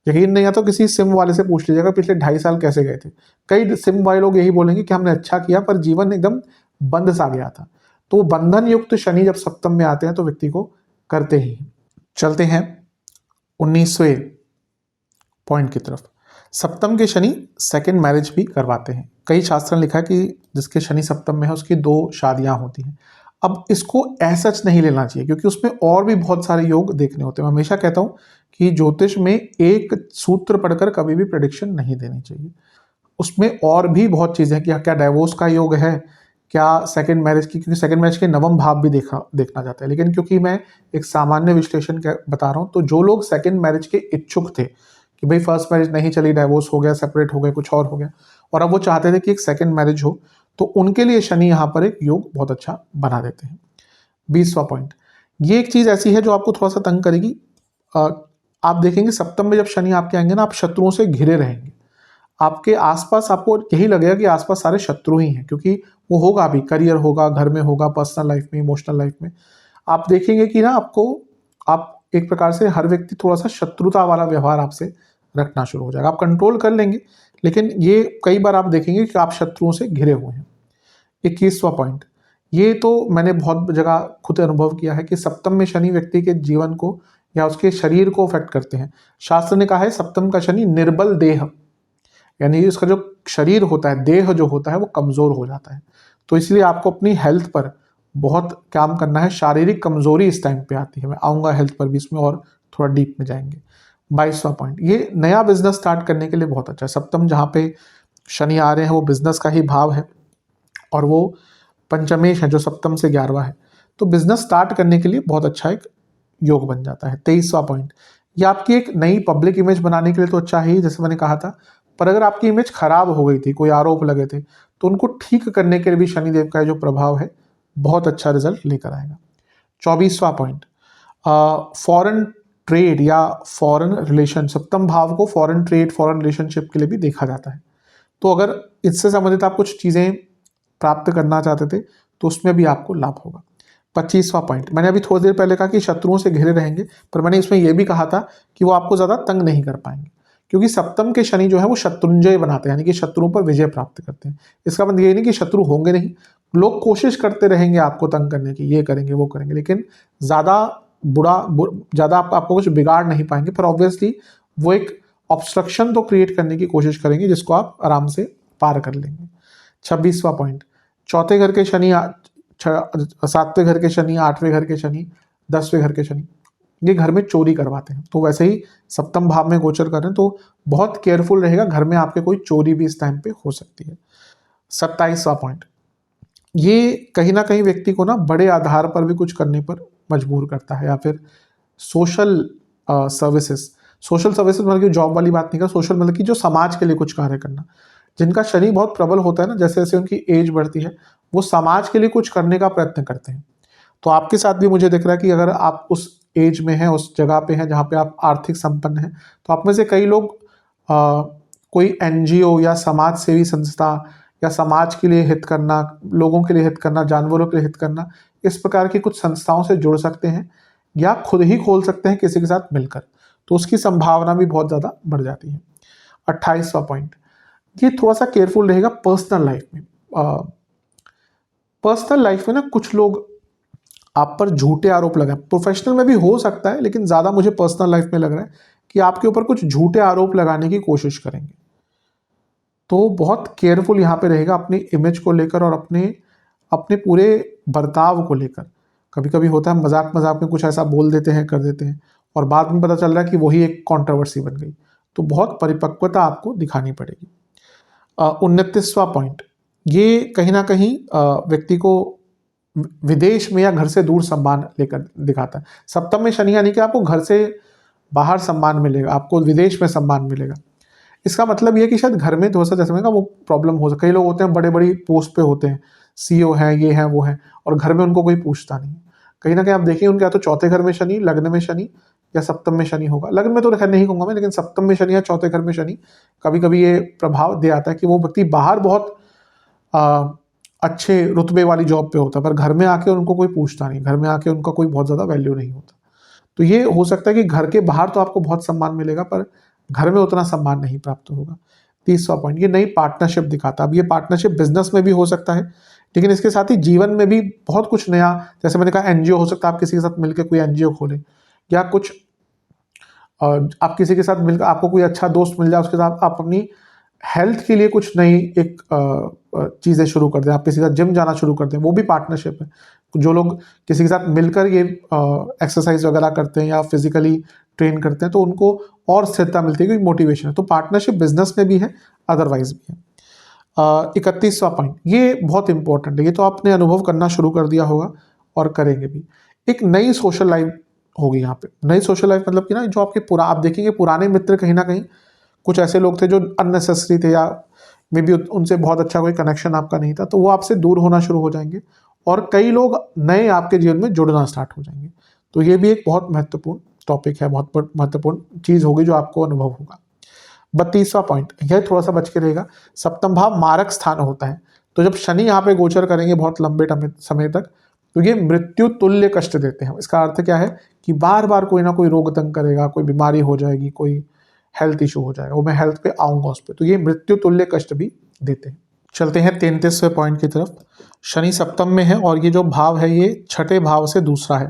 यकीन नहीं आता, किसी सिम वाले से पूछ लीजिएगा पिछले 2.5 साल कैसे गए थे। कई सिम वाले लोग यही बोलेंगे कि हमने अच्छा किया, पर जीवन एकदम बंद सा गया था। तो बंधन युक्त शनि जब सप्तम में आते हैं तो व्यक्ति को करते ही हैं। चलते हैं 19वें पॉइंट की तरफ। सप्तम के शनि सेकंड मैरिज भी करवाते हैं। कई शास्त्रों में लिखा है कि जिसके शनि सप्तम में है उसकी 2 शादियां होती हैं। अब इसको ऐसा नहीं लेना चाहिए, क्योंकि उसमें और भी बहुत सारे योग देखने होते हैं। मैं हमेशा कहता हूँ कि ज्योतिष में एक सूत्र पढ़कर कभी भी प्रेडिक्शन नहीं देनी चाहिए। उसमें और भी बहुत चीज़ें हैं कि क्या डाइवोर्स का योग है, क्या सेकंड मैरिज की, क्योंकि सेकंड मैरिज के नवम भाव भी देखना जाता है। लेकिन क्योंकि मैं एक सामान्य विश्लेषण बता रहा हूँ, तो जो लोग सेकंड मैरिज के इच्छुक थे कि भाई फर्स्ट मैरिज नहीं चली, डाइवोर्स हो गया, सेपरेट हो गए, कुछ और हो गया, और अब वो चाहते थे कि एक सेकंड मैरिज हो, तो उनके लिए शनि यहाँ पर एक योग बहुत अच्छा बना देते हैं। 20वां पॉइंट, ये एक चीज़ ऐसी है जो आपको थोड़ा सा तंग करेगी। आप देखेंगे सप्तम में जब शनि आपके आएंगे ना, आप शत्रुओं से घिरे रहेंगे। आपके आसपास आपको यही लगेगा कि आसपास सारे शत्रु ही हैं, क्योंकि वो होगा भी, करियर होगा, घर में होगा, पर्सनल लाइफ में, इमोशनल लाइफ में। आप देखेंगे कि ना आप एक प्रकार से हर व्यक्ति थोड़ा सा शत्रुता वाला व्यवहार आपसे रखना शुरू हो जाएगा। आप कंट्रोल कर लेंगे, लेकिन ये कई बार आप देखेंगे कि आप शत्रुओं से घिरे हुए हैं। 21वां पॉइंट, ये तो मैंने बहुत जगह खुद अनुभव किया है कि सप्तम में शनि व्यक्ति के जीवन को या उसके शरीर को अफेक्ट करते हैं। शास्त्र ने कहा है सप्तम का शनि निर्बल देह, यानी उसका जो शरीर होता है, देह जो होता है, वो कमज़ोर हो जाता है। तो इसलिए आपको अपनी हेल्थ पर बहुत काम करना है। शारीरिक कमजोरी इस टाइम पे आती है, मैं आऊँगा हेल्थ पर भी, इसमें और थोड़ा डीप में जाएंगे। 22वां पॉइंट, ये नया बिजनेस स्टार्ट करने के लिए बहुत अच्छा है। सप्तम जहाँ पे शनि आ रहे हैं वो बिजनेस का ही भाव है और वो पंचमेश है जो सप्तम से 11वां है, तो बिजनेस स्टार्ट करने के लिए बहुत अच्छा एक योग बन जाता है। 23वां पॉइंट, ये आपकी एक नई पब्लिक इमेज बनाने के लिए तो अच्छा ही, जैसे मैंने कहा था, पर अगर आपकी इमेज खराब हो गई थी, कोई आरोप लगे थे, तो उनको ठीक करने के लिए भी शनिदेव का जो प्रभाव है बहुत अच्छा रिजल्ट लेकर आएगा। 24वां पॉइंट, फॉरेन ट्रेड या फॉरेन रिलेशन, सप्तम भाव को फॉरेन ट्रेड फॉरेन रिलेशनशिप के लिए भी देखा जाता है, तो अगर इससे संबंधित आप कुछ चीज़ें प्राप्त करना चाहते थे तो उसमें भी आपको लाभ होगा। 25वां पॉइंट, मैंने अभी थोड़ी देर पहले कहा कि शत्रुओं से घिरे रहेंगे, पर मैंने इसमें यह भी कहा था कि वो आपको ज़्यादा तंग नहीं कर पाएंगे, क्योंकि सप्तम के शनि जो है वो शत्रुंजय बनाते हैं, यानी कि शत्रुओं पर विजय प्राप्त करते हैं। इसका मतलब ये नहीं कि शत्रु होंगे नहीं, लोग कोशिश करते रहेंगे आपको तंग करने की, ये करेंगे वो करेंगे, लेकिन ज़्यादा ज़्यादा आपको कुछ बिगाड़ नहीं पाएंगे, पर ऑब्वियसली वो एक ऑब्स्ट्रक्शन तो क्रिएट करने की कोशिश करेंगे जिसको आप आराम से पार कर लेंगे। 26वां पॉइंट, चौथे घर के शनि, 7वें घर के शनि, 8वें घर के शनि, 10वें घर के शनि, ये घर में चोरी करवाते हैं, तो वैसे ही सप्तम भाव में गोचर कर रहे हैं, तो बहुत केयरफुल रहेगा, घर में आपके कोई चोरी भी इस टाइम पे हो सकती है। 27वां पॉइंट, ये कहीं ना कहीं व्यक्ति को ना बड़े आधार पर भी कुछ करने पर मजबूर करता है, या फिर सोशल सर्विसेज, सोशल सर्विसेज मतलब कि जॉब वाली बात नहीं कर, सोशल मतलब कि जो समाज के लिए कुछ कार्य करना, जिनका शनि बहुत प्रबल होता है ना, जैसे जैसे उनकी एज बढ़ती है वो समाज के लिए कुछ करने का प्रयत्न करते हैं। तो आपके साथ भी मुझे दिख रहा है कि अगर आप उस एज में हैं, उस जगह पे हैं जहाँ पे आप आर्थिक संपन्न हैं, तो आप में से कई लोग कोई एनजीओ या समाज सेवी संस्था या समाज के लिए हित करना, लोगों के लिए हित करना, जानवरों के लिए हित करना, इस प्रकार की कुछ संस्थाओं से जुड़ सकते हैं या खुद ही खोल सकते हैं किसी के साथ मिलकर, तो उसकी संभावना भी बहुत ज़्यादा बढ़ जाती है। 28वां पॉइंट, ये थोड़ा सा केयरफुल रहेगा पर्सनल लाइफ में। पर्सनल लाइफ में ना कुछ लोग आप पर झूठे आरोप लगाएं, प्रोफेशनल में भी हो सकता है, लेकिन ज़्यादा मुझे पर्सनल लाइफ में लग रहा है कि आपके ऊपर कुछ झूठे आरोप लगाने की कोशिश करेंगे, तो बहुत केयरफुल यहाँ पे रहेगा अपनी इमेज को लेकर और अपने अपने पूरे बर्ताव को लेकर। कभी कभी होता है मजाक मजाक में कुछ ऐसा बोल देते हैं, कर देते हैं, और बाद में पता चल रहा है कि वही एक कंट्रोवर्सी बन गई, तो बहुत परिपक्वता आपको दिखानी पड़ेगी। 29वां पॉइंट, ये कहीं ना कहीं व्यक्ति को विदेश में या घर से दूर सम्मान लेकर दिखाता है। सप्तम में शनि यानी कि आपको घर से बाहर सम्मान मिलेगा, आपको विदेश में सम्मान मिलेगा। इसका मतलब ये कि शायद घर में थोड़ा सा, जैसे मैंने कहा, वो प्रॉब्लम हो सकती है। कई लोग होते हैं बड़े बड़ी पोस्ट पे होते हैं, सीईओ हैं, ये हैं वो हैं, और घर में उनको कोई पूछता नहीं। कहीं ना कहीं आप देखिए उनके या तो चौथे घर में शनि, लग्न में शनि, या सप्तम में शनि होगा। लग्न में तो खैर नहीं कहूँगा मैं, लेकिन सप्तम में शनि या चौथे घर में शनि कभी कभी ये प्रभाव दे आता है कि वो व्यक्ति बाहर बहुत अच्छे रुतबे वाली जॉब पे होता है, पर घर में आके उनको कोई पूछता नहीं, घर में आके उनका कोई बहुत ज़्यादा वैल्यू नहीं होता। तो ये हो सकता है कि घर के बाहर तो आपको बहुत सम्मान मिलेगा, पर घर में उतना सम्मान नहीं प्राप्त होगा। 30वां पॉइंट, ये नई पार्टनरशिप दिखाता है। अब ये पार्टनरशिप बिजनेस में भी हो सकता है, लेकिन इसके साथ ही जीवन में भी बहुत कुछ नया, जैसे मैंने कहा एनजीओ हो सकता है, आप किसी के साथ मिलकर कोई एनजीओ खोलें, या कुछ आप किसी के साथ मिलकर, आपको कोई अच्छा दोस्त मिल जाए, उसके साथ आप अपनी हेल्थ के लिए कुछ नई एक चीज़ें शुरू कर दें, आप किसी का जिम जाना शुरू कर दें, वो भी पार्टनरशिप है। जो लोग किसी के साथ मिलकर ये एक्सरसाइज वगैरह करते हैं या फिजिकली ट्रेन करते हैं, तो उनको और स्थिरता मिलती है, क्योंकि मोटिवेशन है। तो पार्टनरशिप बिजनेस में भी है, अदरवाइज भी है। 31वां पॉइंट, ये बहुत इंपॉर्टेंट है, ये तो आपने अनुभव करना शुरू कर दिया होगा और करेंगे भी। एक नई सोशल लाइफ होगी यहाँ पे। नई सोशल लाइफ मतलब कि ना, जो आपके आप देखेंगे पुराने मित्र कहीं ना कहीं कुछ ऐसे लोग थे जो अननेसेसरी थे, या मे बी उनसे बहुत अच्छा कोई कनेक्शन आपका नहीं था, तो वो आपसे दूर होना शुरू हो जाएंगे, और कई लोग नए आपके जीवन में जुड़ना स्टार्ट हो जाएंगे। तो ये भी एक बहुत महत्वपूर्ण टॉपिक है, बहुत महत्वपूर्ण चीज़ होगी जो आपको अनुभव होगा। 32वां पॉइंट, यह थोड़ा सा बच के रहेगा। सप्तम भाव मारक स्थान होता है, तो जब शनि यहाँ पे गोचर करेंगे बहुत लंबे समय तक, तो ये मृत्यु तुल्य कष्ट देते हैं। इसका अर्थ क्या है कि बार बार कोई ना कोई रोग तंग करेगा, कोई बीमारी हो जाएगी, कोई हेल्थ इशू हो जाएगा, वो मैं हेल्थ पे आऊंगा उस पर। तो ये मृत्यु तुल्य कष्ट भी देते हैं। चलते हैं 33वें पॉइंट की तरफ। शनि सप्तम में है और ये जो भाव है ये छठे भाव से दूसरा है,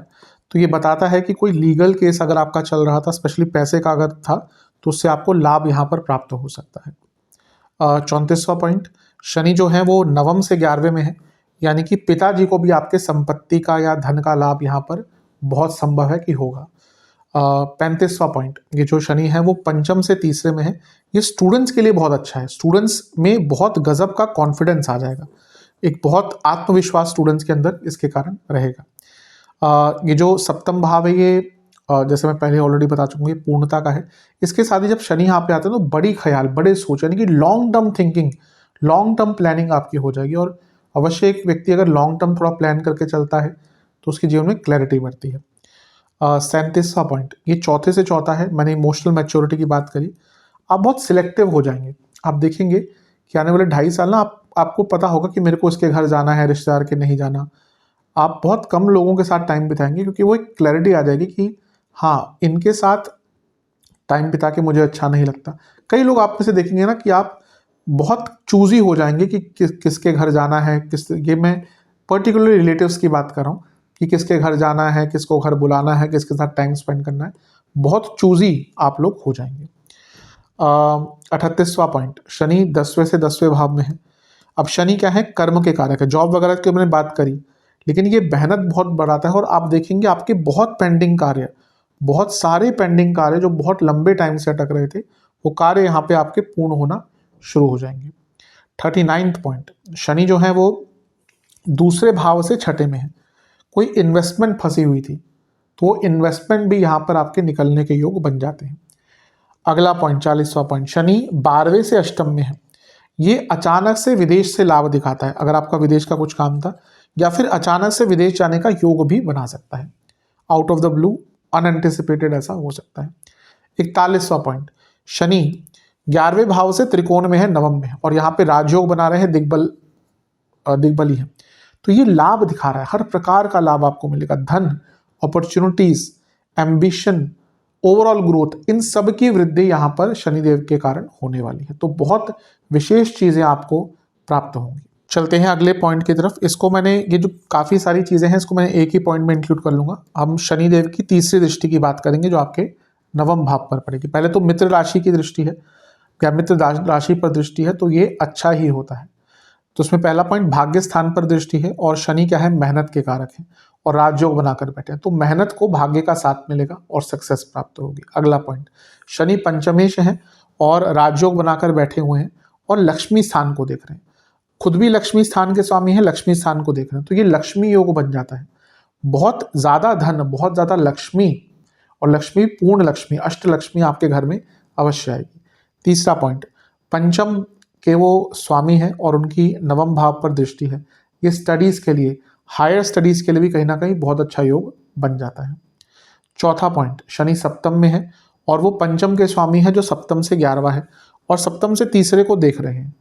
तो ये बताता है कि कोई लीगल केस अगर आपका चल रहा था, स्पेशली पैसे का अगर था, तो उससे आपको लाभ यहाँ पर प्राप्त हो सकता है। 34वां पॉइंट, शनि जो है वो नवम से 11वें में है, यानी कि पिताजी को भी आपके संपत्ति का या धन का लाभ यहाँ पर बहुत संभव है कि होगा। 35वां पॉइंट, ये जो शनि है वो पंचम से तीसरे में है, ये स्टूडेंट्स के लिए बहुत अच्छा है। स्टूडेंट्स में बहुत गजब का कॉन्फिडेंस आ जाएगा, एक बहुत आत्मविश्वास स्टूडेंट्स के अंदर इसके कारण रहेगा। ये जो सप्तम भाव है ये जैसे मैं पहले ऑलरेडी बता चुका हूँ, ये पूर्णता का है। इसके साथ ही जब शनि यहाँ पे आते हैं तो बड़ी ख्याल, बड़े सोच, यानी कि long term thinking, long term planning आपकी हो जाएगी। और अवश्य एक व्यक्ति अगर लॉन्ग टर्म थोड़ा प्लान करके चलता है तो उसके जीवन में क्लैरिटी बढ़ती है। 37वां पॉइंट, ये चौथे से चौथा है, मैंने इमोशनल मैच्योरिटी की बात करी। आप बहुत सिलेक्टिव हो जाएंगे। आप देखेंगे कि आने वाले 2.5 साल ना आपको पता होगा कि मेरे को इसके घर जाना है, रिश्तेदार के नहीं जाना। आप बहुत कम लोगों के साथ टाइम बिताएंगे क्योंकि वो एक क्लैरिटी आ जाएगी कि हाँ, इनके साथ टाइम बिता के मुझे अच्छा नहीं लगता। कई लोग आप में से देखेंगे ना कि आप बहुत चूजी हो जाएंगे कि किसके घर जाना है, ये मैं पर्टिकुलरली रिलेटिव्स की बात कर रहा हूँ कि किसके घर जाना है, किसको घर बुलाना है, किसके साथ टाइम स्पेंड करना है। बहुत चूजी आप लोग हो जाएंगे। 38वां पॉइंट, शनि 10वें से 10वें भाव में है। अब शनि क्या है, कर्म के कारक है। जॉब वगैरह की मैंने बात करी, लेकिन ये मेहनत बहुत बढ़ाता है। और आप देखेंगे आपके बहुत पेंडिंग कार्य, बहुत सारे पेंडिंग कार्य जो बहुत लंबे टाइम से अटक रहे थे, वो कार्य यहाँ पे आपके पूर्ण होना शुरू हो जाएंगे। 39th पॉइंट, शनि जो है वो दूसरे भाव से छठे में है। कोई इन्वेस्टमेंट फंसी हुई थी तो वो इन्वेस्टमेंट भी यहाँ पर आपके निकलने के योग बन जाते हैं। अगला पॉइंट, 40वां पॉइंट, शनि 12वें से अष्टम में है। ये अचानक से विदेश से लाभ दिखाता है। अगर आपका विदेश का कुछ काम था, या फिर अचानक से विदेश जाने का योग भी बना सकता है। Out of the blue, unanticipated ऐसा हो सकता है। 41वां पॉइंट, शनि 11वें भाव से त्रिकोण में है, नवम में है, और यहाँ पे राजयोग बना रहे हैं, दिग्बली है। तो ये लाभ दिखा रहा है, हर प्रकार का लाभ आपको मिलेगा। धन, अपॉर्चुनिटीज, एम्बिशन, ओवरऑल ग्रोथ, इन सब की वृद्धि यहाँ पर शनिदेव के कारण होने वाली है। तो बहुत विशेष चीजें आपको प्राप्त होंगी। चलते हैं अगले पॉइंट की तरफ। इसको मैंने, ये जो काफी सारी चीजें हैं, इसको मैंने एक ही पॉइंट में इंक्लूड कर लूंगा। हम शनिदेव की तीसरी दृष्टि की बात करेंगे जो आपके नवम भाव पर पड़ेगी। पहले तो मित्र राशि की दृष्टि है, या मित्र राशि पर दृष्टि है, तो ये अच्छा ही होता है। तो उसमें पहला पॉइंट, भाग्य स्थान पर दृष्टि है, और शनि क्या है, मेहनत के कारक है, और राजयोग बनाकर बैठे हैं, तो मेहनत को भाग्य का साथ मिलेगा और सक्सेस प्राप्त होगी। अगला पॉइंट, शनि पंचमेश है और राजयोग बनाकर बैठे हुए हैं, और लक्ष्मी स्थान को देख रहे हैं। खुद भी लक्ष्मी स्थान के स्वामी है, लक्ष्मी स्थान को देख रहे हैं, तो ये लक्ष्मी योग बन जाता है। बहुत ज्यादा धन, बहुत ज्यादा लक्ष्मी, और लक्ष्मी पूर्ण लक्ष्मी, अष्ट लक्ष्मी आपके घर में अवश्य आएगी। तीसरा पॉइंट, पंचम के वो स्वामी है और उनकी नवम भाव पर दृष्टि है। ये स्टडीज के लिए, हायर स्टडीज के लिए भी कहीं ना कहीं बहुत अच्छा योग बन जाता है। चौथा पॉइंट, शनि सप्तम में है और वो पंचम के स्वामी है जो सप्तम से 11वां है, और सप्तम से तीसरे को देख रहे हैं।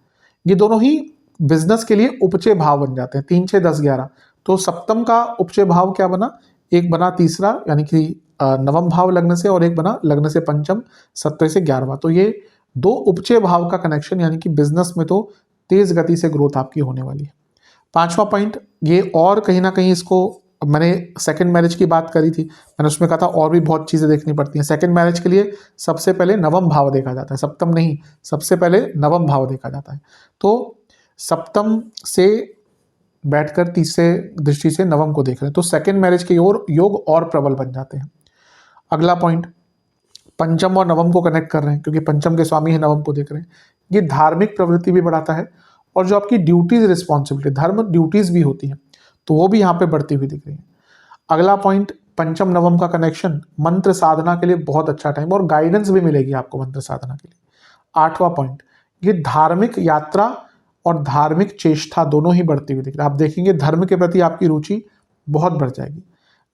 ये दोनों ही बिजनेस के लिए उपचय भाव बन जाते हैं, 3, 6, 10, 11। तो सप्तम का उपचय भाव क्या बना, एक बना तीसरा, यानी कि नवम भाव लग्न से, और एक बना लग्न से पंचम, 7वें से 11वां। तो ये दो उपचय भाव का कनेक्शन, यानी कि बिजनेस में तो तेज गति से ग्रोथ आपकी होने वाली है। 5वां पॉइंट, ये और कहीं ना कहीं, इसको मैंने सेकंड मैरिज की बात करी थी, मैंने उसमें कहा था और भी बहुत चीज़ें देखनी पड़ती हैं। सेकंड मैरिज के लिए सबसे पहले नवम भाव देखा जाता है, सप्तम नहीं, सबसे पहले नवम भाव देखा जाता है। तो सप्तम से बैठकर तीसरे दृष्टि से नवम को देख रहे हैं, तो सेकंड मैरिज के योग और प्रबल बन जाते हैं। अगला पॉइंट, पंचम और नवम को कनेक्ट कर रहे हैं, क्योंकि पंचम के स्वामी है, नवम को देख रहे हैं। ये धार्मिक प्रवृत्ति भी बढ़ाता है, और जो आपकी ड्यूटीज, रिस्पॉन्सिबिलिटी, धर्म ड्यूटीज भी होती हैं, तो वो भी यहाँ पे बढ़ती हुई दिख रही है। अगला पॉइंट, पंचम नवम का कनेक्शन, मंत्र साधना के लिए बहुत अच्छा टाइम, और गाइडेंस भी मिलेगी आपको मंत्र साधना के लिए। 8वां पॉइंट, ये धार्मिक यात्रा और धार्मिक चेष्टा दोनों ही बढ़ती हुई दिख रही है। आप देखेंगे धर्म के प्रति आपकी रुचि बहुत बढ़ जाएगी।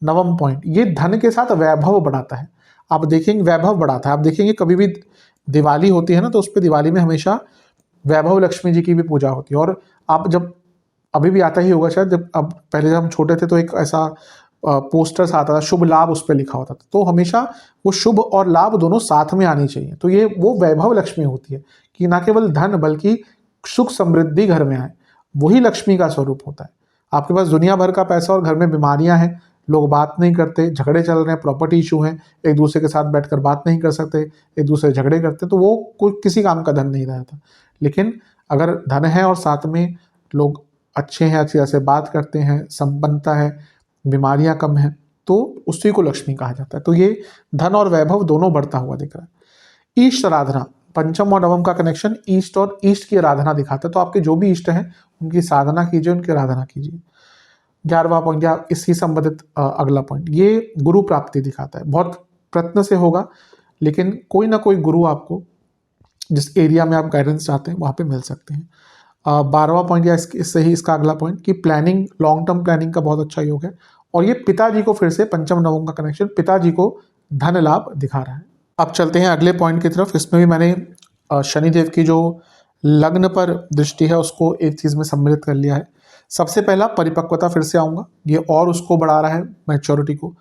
9वां पॉइंट, ये धन के साथ वैभव बढ़ाता है। आप देखेंगे वैभव बढ़ाता है। आप देखेंगे कभी भी दिवाली होती है ना, तो उस पर दिवाली में हमेशा वैभव लक्ष्मी जी की भी पूजा होती है। और आप जब, अभी भी आता ही होगा शायद, जब अब पहले जब हम छोटे थे तो एक ऐसा पोस्टर्स आता था, शुभ लाभ उस पर लिखा होता था, तो हमेशा वो शुभ और लाभ दोनों साथ में आनी चाहिए। तो ये वो वैभव लक्ष्मी होती है कि ना केवल धन बल्कि सुख समृद्धि घर में आए, वही लक्ष्मी का स्वरूप होता है। आपके पास दुनिया भर का पैसा और घर में बीमारियां हैं, लोग बात नहीं करते, झगड़े चल रहे हैं, प्रॉपर्टी इशू हैं, एक दूसरे के साथ बैठकर बात नहीं कर सकते, एक दूसरे झगड़े करते, तो वो कोई किसी काम का धन नहीं रहता। लेकिन अगर धन है और साथ में लोग अच्छे हैं, अच्छी तरह से बात करते हैं, संपन्नता है, बीमारियां कम हैं, तो उसी को लक्ष्मी कहा जाता है। तो ये धन और वैभव दोनों बढ़ता हुआ दिख रहा है। ईष्ट आराधना, पंचम और नवम का कनेक्शन ईस्ट और ईस्ट की आराधना दिखाता है। तो आपके जो भी इष्ट हैं उनकी साधना कीजिए, उनकी आराधना कीजिए। 11वां पॉइंट या इससे संबंधित अगला पॉइंट, ये गुरु प्राप्ति दिखाता है। बहुत प्रयत्न से होगा, लेकिन कोई ना कोई गुरु आपको जिस एरिया में आप गाइडेंस चाहते हैं वहाँ पे मिल सकते हैं। 12वां पॉइंट या इससे ही इसका अगला पॉइंट कि प्लानिंग, लॉन्ग टर्म प्लानिंग का बहुत अच्छा योग है। और ये पिताजी को, फिर से पंचम नवम का कनेक्शन पिताजी को धन लाभ दिखा रहा है। अब चलते हैं अगले पॉइंट की तरफ। इसमें भी मैंने शनिदेव की जो लग्न पर दृष्टि है उसको एक चीज़ में सम्मिलित कर लिया है। सबसे पहला परिपक्वता, फिर से आऊँगा, ये और उसको बढ़ा रहा है मैच्योरिटी को।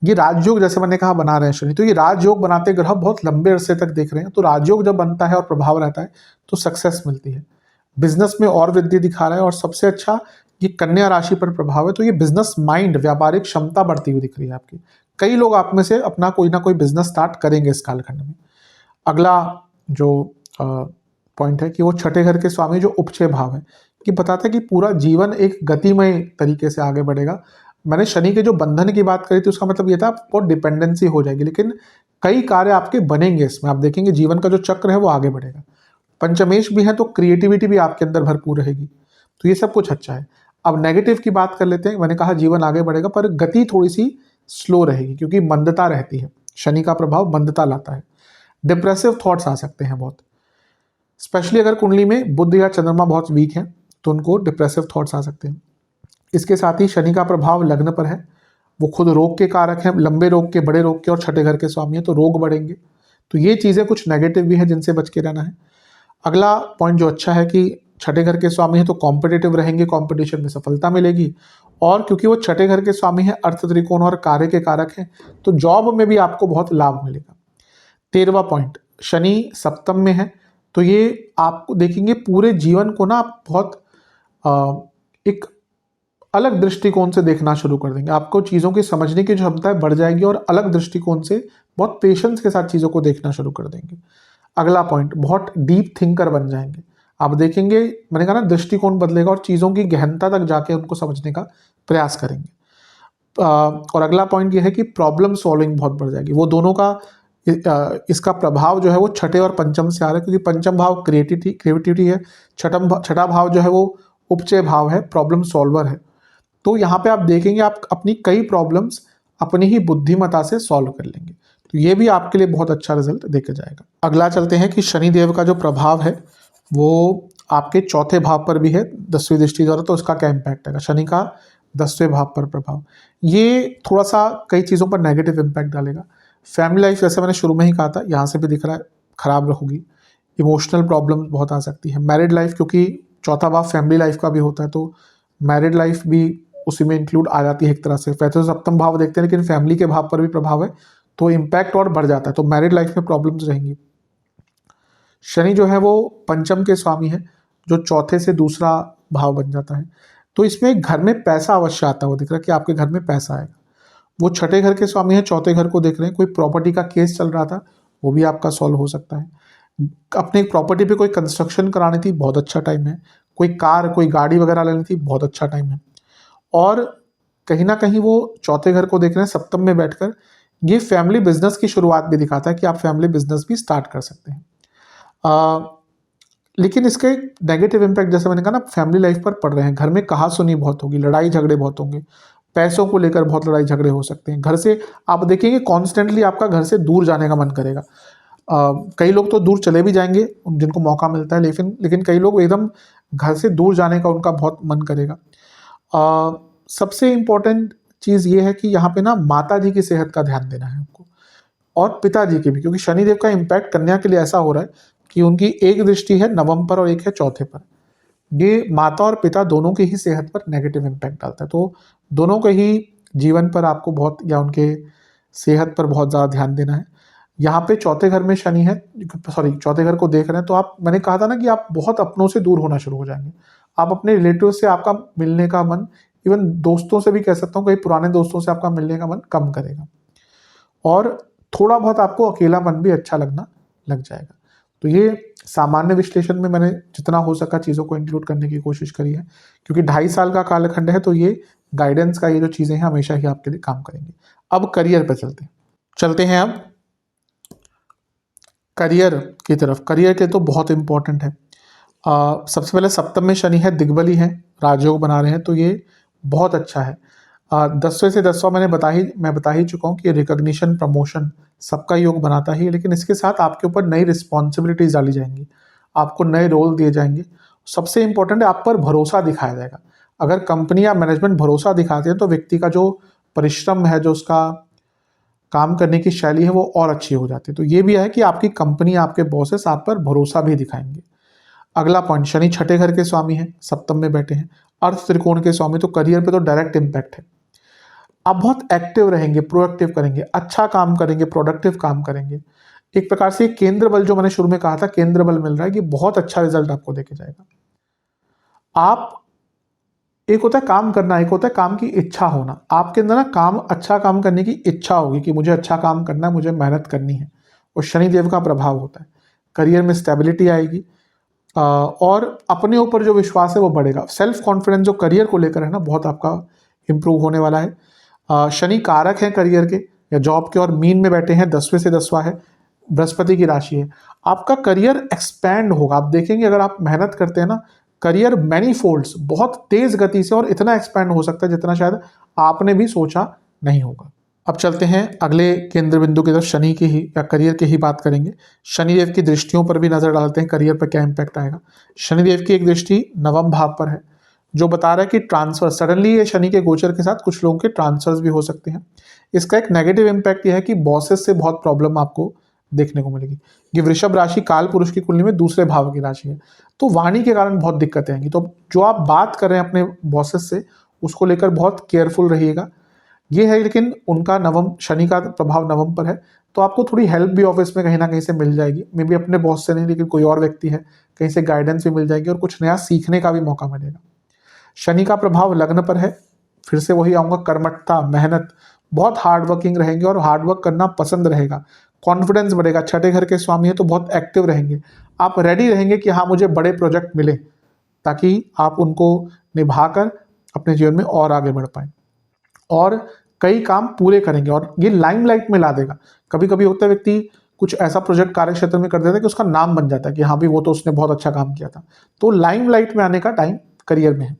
ये राजयोग जैसे मैंने कहा बना रहे हैं शनि, तो ये राजयोग बनाते ग्रह बहुत लंबे अरसे तक देख रहे हैं। तो राजयोग जब बनता है और प्रभाव रहता है तो सक्सेस मिलती है, बिजनेस में और वृद्धि दिखा रहा है। और सबसे अच्छा ये कन्या राशि पर प्रभाव है, तो ये बिजनेस माइंड, व्यापारिक क्षमता बढ़ती हुई दिख रही है आपकी। कई लोग आप में से अपना कोई ना कोई बिजनेस स्टार्ट करेंगे इस कालखंड में। अगला जो पॉइंट है कि वो छठे घर के स्वामी जो उपचय भाव है, कि बताता है कि पूरा जीवन एक गतिमय तरीके से आगे बढ़ेगा। मैंने शनि के जो बंधन की बात करी थी उसका मतलब ये था बहुत डिपेंडेंसी हो जाएगी, लेकिन कई कार्य आपके बनेंगे इसमें। आप देखेंगे जीवन का जो चक्र है वो आगे बढ़ेगा। पंचमेश भी है तो क्रिएटिविटी भी आपके अंदर भरपूर रहेगी। तो ये सब कुछ अच्छा है। अब नेगेटिव की बात कर लेते हैं। मैंने कहा जीवन आगे बढ़ेगा पर गति थोड़ी सी स्लो रहेगी, क्योंकि मंदता रहती है। शनि का प्रभाव मंदता लाता है। डिप्रेसिव थॉट्स आ सकते हैं बहुत, स्पेशली अगर कुंडली में बुध या चंद्रमा बहुत वीक है तो उनको डिप्रेसिव थॉट्स आ सकते हैं। इसके साथ ही शनि का प्रभाव लग्न पर है, वो खुद रोग के कारक हैं, लंबे रोग के, बड़े रोग के, और छठे घर के स्वामी है तो रोग बढ़ेंगे। तो ये चीज़ें कुछ नेगेटिव भी है जिनसे बच के रहना है। अगला पॉइंट जो अच्छा है कि छठे घर के स्वामी है तो कॉम्पिटिटिव रहेंगे, कॉम्पिटिशन में सफलता मिलेगी। और क्योंकि वो छठे घर के स्वामी है, अर्थ त्रिकोण और कार्य के कारक हैं, तो जॉब में भी आपको बहुत लाभ मिलेगा। 13वां पॉइंट, शनि सप्तम में है तो ये आपको देखेंगे पूरे जीवन को ना आप बहुत एक अलग दृष्टिकोण से देखना शुरू कर देंगे। आपको चीज़ों की समझने की जो क्षमता है बढ़ जाएगी और अलग दृष्टिकोण से बहुत पेशेंस के साथ चीज़ों को देखना शुरू कर देंगे। अगला पॉइंट, बहुत डीप थिंकर बन जाएंगे। आप देखेंगे, मैंने कहा ना, दृष्टिकोण बदलेगा और चीज़ों की गहनता तक जाके उनको समझने का प्रयास करेंगे। और अगला पॉइंट ये है कि प्रॉब्लम सॉल्विंग बहुत बढ़ जाएगी। वो दोनों का इसका प्रभाव जो है वो छठे और पंचम से आ रहा है, क्योंकि पंचम भाव क्रिएटिविटी है, छठा भाव जो है वो उपचय भाव है, प्रॉब्लम सॉल्वर है। तो यहाँ पे आप देखेंगे आप अपनी कई प्रॉब्लम्स अपनी ही बुद्धिमत्ता से सॉल्व कर लेंगे। तो ये भी आपके लिए बहुत अच्छा रिजल्ट देके जाएगा। अगला चलते हैं कि शनि देव का जो प्रभाव है वो आपके चौथे भाव पर भी है 10वीं दृष्टि द्वारा, तो उसका क्या इम्पैक्ट है। शनि का 10वें भाव पर प्रभाव, ये थोड़ा सा कई चीज़ों पर नेगेटिव इम्पैक्ट डालेगा। फैमिली लाइफ, जैसे मैंने शुरू में ही कहा था, यहाँ से भी दिख रहा है खराब होगी। इमोशनल प्रॉब्लम बहुत आ सकती है। मैरिड लाइफ, क्योंकि चौथा भाव फैमिली लाइफ का भी होता है, तो मैरिड लाइफ भी उसी में इंक्लूड आ जाती है एक तरह से। वैसे तो सप्तम भाव देखते हैं, लेकिन फैमिली के भाव पर भी प्रभाव है तो इम्पैक्ट और बढ़ जाता है। तो मैरिड लाइफ में प्रॉब्लम्स रहेंगी। शनि जो है वो पंचम के स्वामी है, जो चौथे से दूसरा भाव बन जाता है। तो इसमें घर में पैसा अवश्य आता हुआ दिख रहा है कि आपके घर में पैसा आएगा। वो छठे घर के स्वामी है, चौथे घर को देख रहे हैं। कोई प्रॉपर्टी का केस चल रहा था वो भी आपका सॉल्व हो सकता है। अपने प्रॉपर्टी पे कोई कंस्ट्रक्शन करानी थी, बहुत अच्छा टाइम है। कोई कार, कोई गाड़ी वगैरह लेनी थी, बहुत अच्छा टाइम है। और कहीं ना कहीं वो चौथे घर को देख रहे हैं सप्तम में बैठकर। ये फैमिली बिजनेस की शुरुआत भी दिखाता है कि आप फैमिली बिजनेस भी स्टार्ट कर सकते हैं। लेकिन इसके नेगेटिव इम्पैक्ट, जैसे मैंने कहा ना, फैमिली लाइफ पर पड़ रहे हैं। घर में कहासुनी बहुत होगी, लड़ाई झगड़े बहुत होंगे, पैसों को लेकर बहुत लड़ाई झगड़े हो सकते हैं। घर से आप देखेंगे कॉन्स्टेंटली आपका घर से दूर जाने का मन करेगा। कई लोग तो दूर चले भी जाएंगे जिनको मौका मिलता है, लेकिन कई लोग एकदम घर से दूर जाने का उनका बहुत मन करेगा। सबसे इम्पोर्टेंट चीज़ ये है कि यहाँ पे ना माता जी की सेहत का ध्यान देना है आपको, और पिताजी की भी, क्योंकि शनिदेव का इम्पैक्ट कन्या के लिए ऐसा हो रहा है कि उनकी एक दृष्टि है नवम पर और एक है चौथे पर। ये माता और पिता दोनों की ही सेहत पर नेगेटिव इम्पैक्ट डालता है। तो दोनों के ही जीवन पर आपको बहुत, या उनके सेहत पर बहुत ज़्यादा ध्यान देना है। यहाँ पे चौथे घर में शनि है, चौथे घर को देख रहे हैं, तो आप, मैंने कहा था ना कि आप बहुत अपनों से दूर होना शुरू हो जाएंगे। आप अपने रिलेटिव से आपका मिलने का मन, इवन दोस्तों से भी कह सकता हूँ, कई पुराने दोस्तों से आपका मिलने का मन कम करेगा, और थोड़ा बहुत आपको अकेलापन भी अच्छा लगना लग जाएगा। तो ये सामान्य विश्लेषण में मैंने जितना हो सका चीज़ों को इंक्लूड करने की कोशिश करी है, क्योंकि 2.5 साल का कालखंड है, तो ये गाइडेंस का ये जो चीज़ें हैं हमेशा ही आपके लिए काम करेंगी। अब करियर पे चलते हैं अब करियर की तरफ। करियर के तो बहुत इंपॉर्टेंट है। सबसे पहले सप्तम में शनि है, दिग्बली है, राजयोग बना रहे हैं, तो ये बहुत अच्छा है। 10वें से 10वां मैं बता ही चुका हूँ कि रिकॉग्निशन, प्रमोशन सबका योग बनाता ही है, लेकिन इसके साथ आपके ऊपर नई रिस्पॉन्सिबिलिटीज डाली जाएंगी, आपको नए रोल दिए जाएंगे। सबसे इंपॉर्टेंट है, आप पर भरोसा दिखाया जाएगा। अगर कंपनी या मैनेजमेंट भरोसा दिखाते हैं तो व्यक्ति का जो परिश्रम है, जो उसका काम करने की शैली है, वो और अच्छी हो जाती है। तो ये भी है कि आपकी कंपनी, आपके बॉसेस आप पर भरोसा भी दिखाएंगे। अगला पॉइंट, शनि छठे घर के स्वामी हैं, सप्तम में बैठे हैं, अर्थ त्रिकोण के स्वामी, तो करियर पे तो डायरेक्ट इम्पैक्ट है। आप बहुत एक्टिव रहेंगे, प्रोएक्टिव करेंगे, अच्छा काम करेंगे, प्रोडक्टिव काम करेंगे। एक प्रकार से केंद्र बल, जो मैंने शुरू में कहा था केंद्र बल मिल रहा है, कि बहुत अच्छा रिजल्ट आपको देके जाएगा। आप, एक होता है काम करना, एक होता है काम की इच्छा होना। आपके अंदर ना अच्छा काम करने की इच्छा होगी कि मुझे अच्छा काम करना है, मुझे मेहनत करनी है, और शनिदेव का प्रभाव होता है। करियर में स्टेबिलिटी आएगी, और अपने ऊपर जो विश्वास है वो बढ़ेगा। सेल्फ कॉन्फिडेंस जो करियर को लेकर है ना, बहुत आपका इंप्रूव होने वाला है। शनि कारक है करियर के या जॉब के, और मीन में बैठे हैं, 10वें से 10वां है, बृहस्पति की राशि है। आपका करियर एक्सपैंड होगा। आप देखेंगे अगर आप मेहनत करते हैं ना, करियर मैनी फोल्ड्स, बहुत तेज गति से और इतना एक्सपैंड हो सकता है जितना शायद आपने भी सोचा नहीं होगा। अब चलते हैं अगले केंद्र बिंदु की तरफ, शनि की ही या करियर की ही बात करेंगे। शनिदेव की दृष्टियों पर भी नजर डालते हैं, करियर पर क्या इंपैक्ट आएगा। शनिदेव की एक दृष्टि नवम भाव पर है, जो बता रहा है कि ट्रांसफर, सडनली ये शनि के गोचर के साथ कुछ लोगों के ट्रांसफर्स भी हो सकते हैं। इसका एक नेगेटिव इम्पैक्ट यह है कि बॉसेस से बहुत प्रॉब्लम आपको देखने को मिलेगी। ये वृषभ राशि काल पुरुष की कुंडली में दूसरे भाव की राशि है, तो वाणी के कारण बहुत दिक्कतें आएंगी। तो जो आप बात कर रहे हैं अपने बॉसेस से, उसको लेकर बहुत केयरफुल रहिएगा। ये है, लेकिन उनका नवम, शनि का प्रभाव नवम पर है, तो आपको थोड़ी हेल्प भी ऑफिस में कहीं ना कहीं से मिल जाएगी। मे बी अपने बॉस से नहीं, लेकिन कोई और व्यक्ति है, कहीं से गाइडेंस भी मिल जाएगी और कुछ नया सीखने का भी मौका मिलेगा। शनि का प्रभाव लग्न पर है, फिर से वही आऊँगा, कर्मठता, मेहनत, बहुत हार्ड वर्किंग रहेंगे और हार्ड वर्क करना पसंद रहेगा। कॉन्फिडेंस बढ़ेगा, छठे घर के स्वामी है तो बहुत एक्टिव रहेंगे। आप रेडी रहेंगे कि हाँ मुझे बड़े प्रोजेक्ट मिले, ताकि आप उनको निभाकर अपने जीवन में और आगे बढ़ पाए, और कई काम पूरे करेंगे, और ये लाइमलाइट में ला देगा। कभी कभी होता है व्यक्ति कुछ ऐसा प्रोजेक्ट कार्य क्षेत्र में कर देता है कि उसका नाम बन जाता है कि हाँ भी वो तो उसने बहुत अच्छा काम किया था। तो लाइमलाइट में आने का टाइम करियर में है।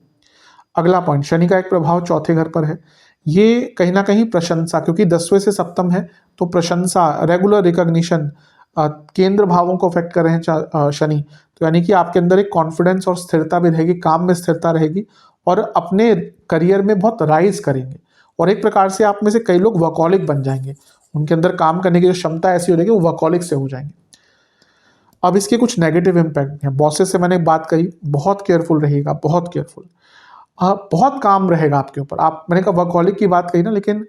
अगला पॉइंट, शनि का एक प्रभाव चौथे घर पर है, ये कहीं ना कहीं प्रशंसा, क्योंकि 10वें से सप्तम है, तो प्रशंसा, रेगुलर रिकॉग्निशन, केंद्र भावों को अफेक्ट कर रहे हैं शनि, तो यानी कि आपके अंदर एक कॉन्फिडेंस और स्थिरता भी रहेगी, काम में स्थिरता रहेगी, और अपने करियर में बहुत राइज करेंगे। और एक प्रकार से आप में से कई लोग वर्कॉलिक बन जाएंगे, उनके अंदर काम करने की जो क्षमता ऐसी हो जाएगी, वो वर्कॉलिक से हो जाएंगे। अब इसके कुछ नेगेटिव इम्पैक्ट हैं। बॉसेस से मैंने बात करी, बहुत केयरफुल रहिएगा, बहुत केयरफुल। बहुत काम रहेगा आपके ऊपर। आप, मैंने कहा वर्कहॉलिक की बात कही ना, लेकिन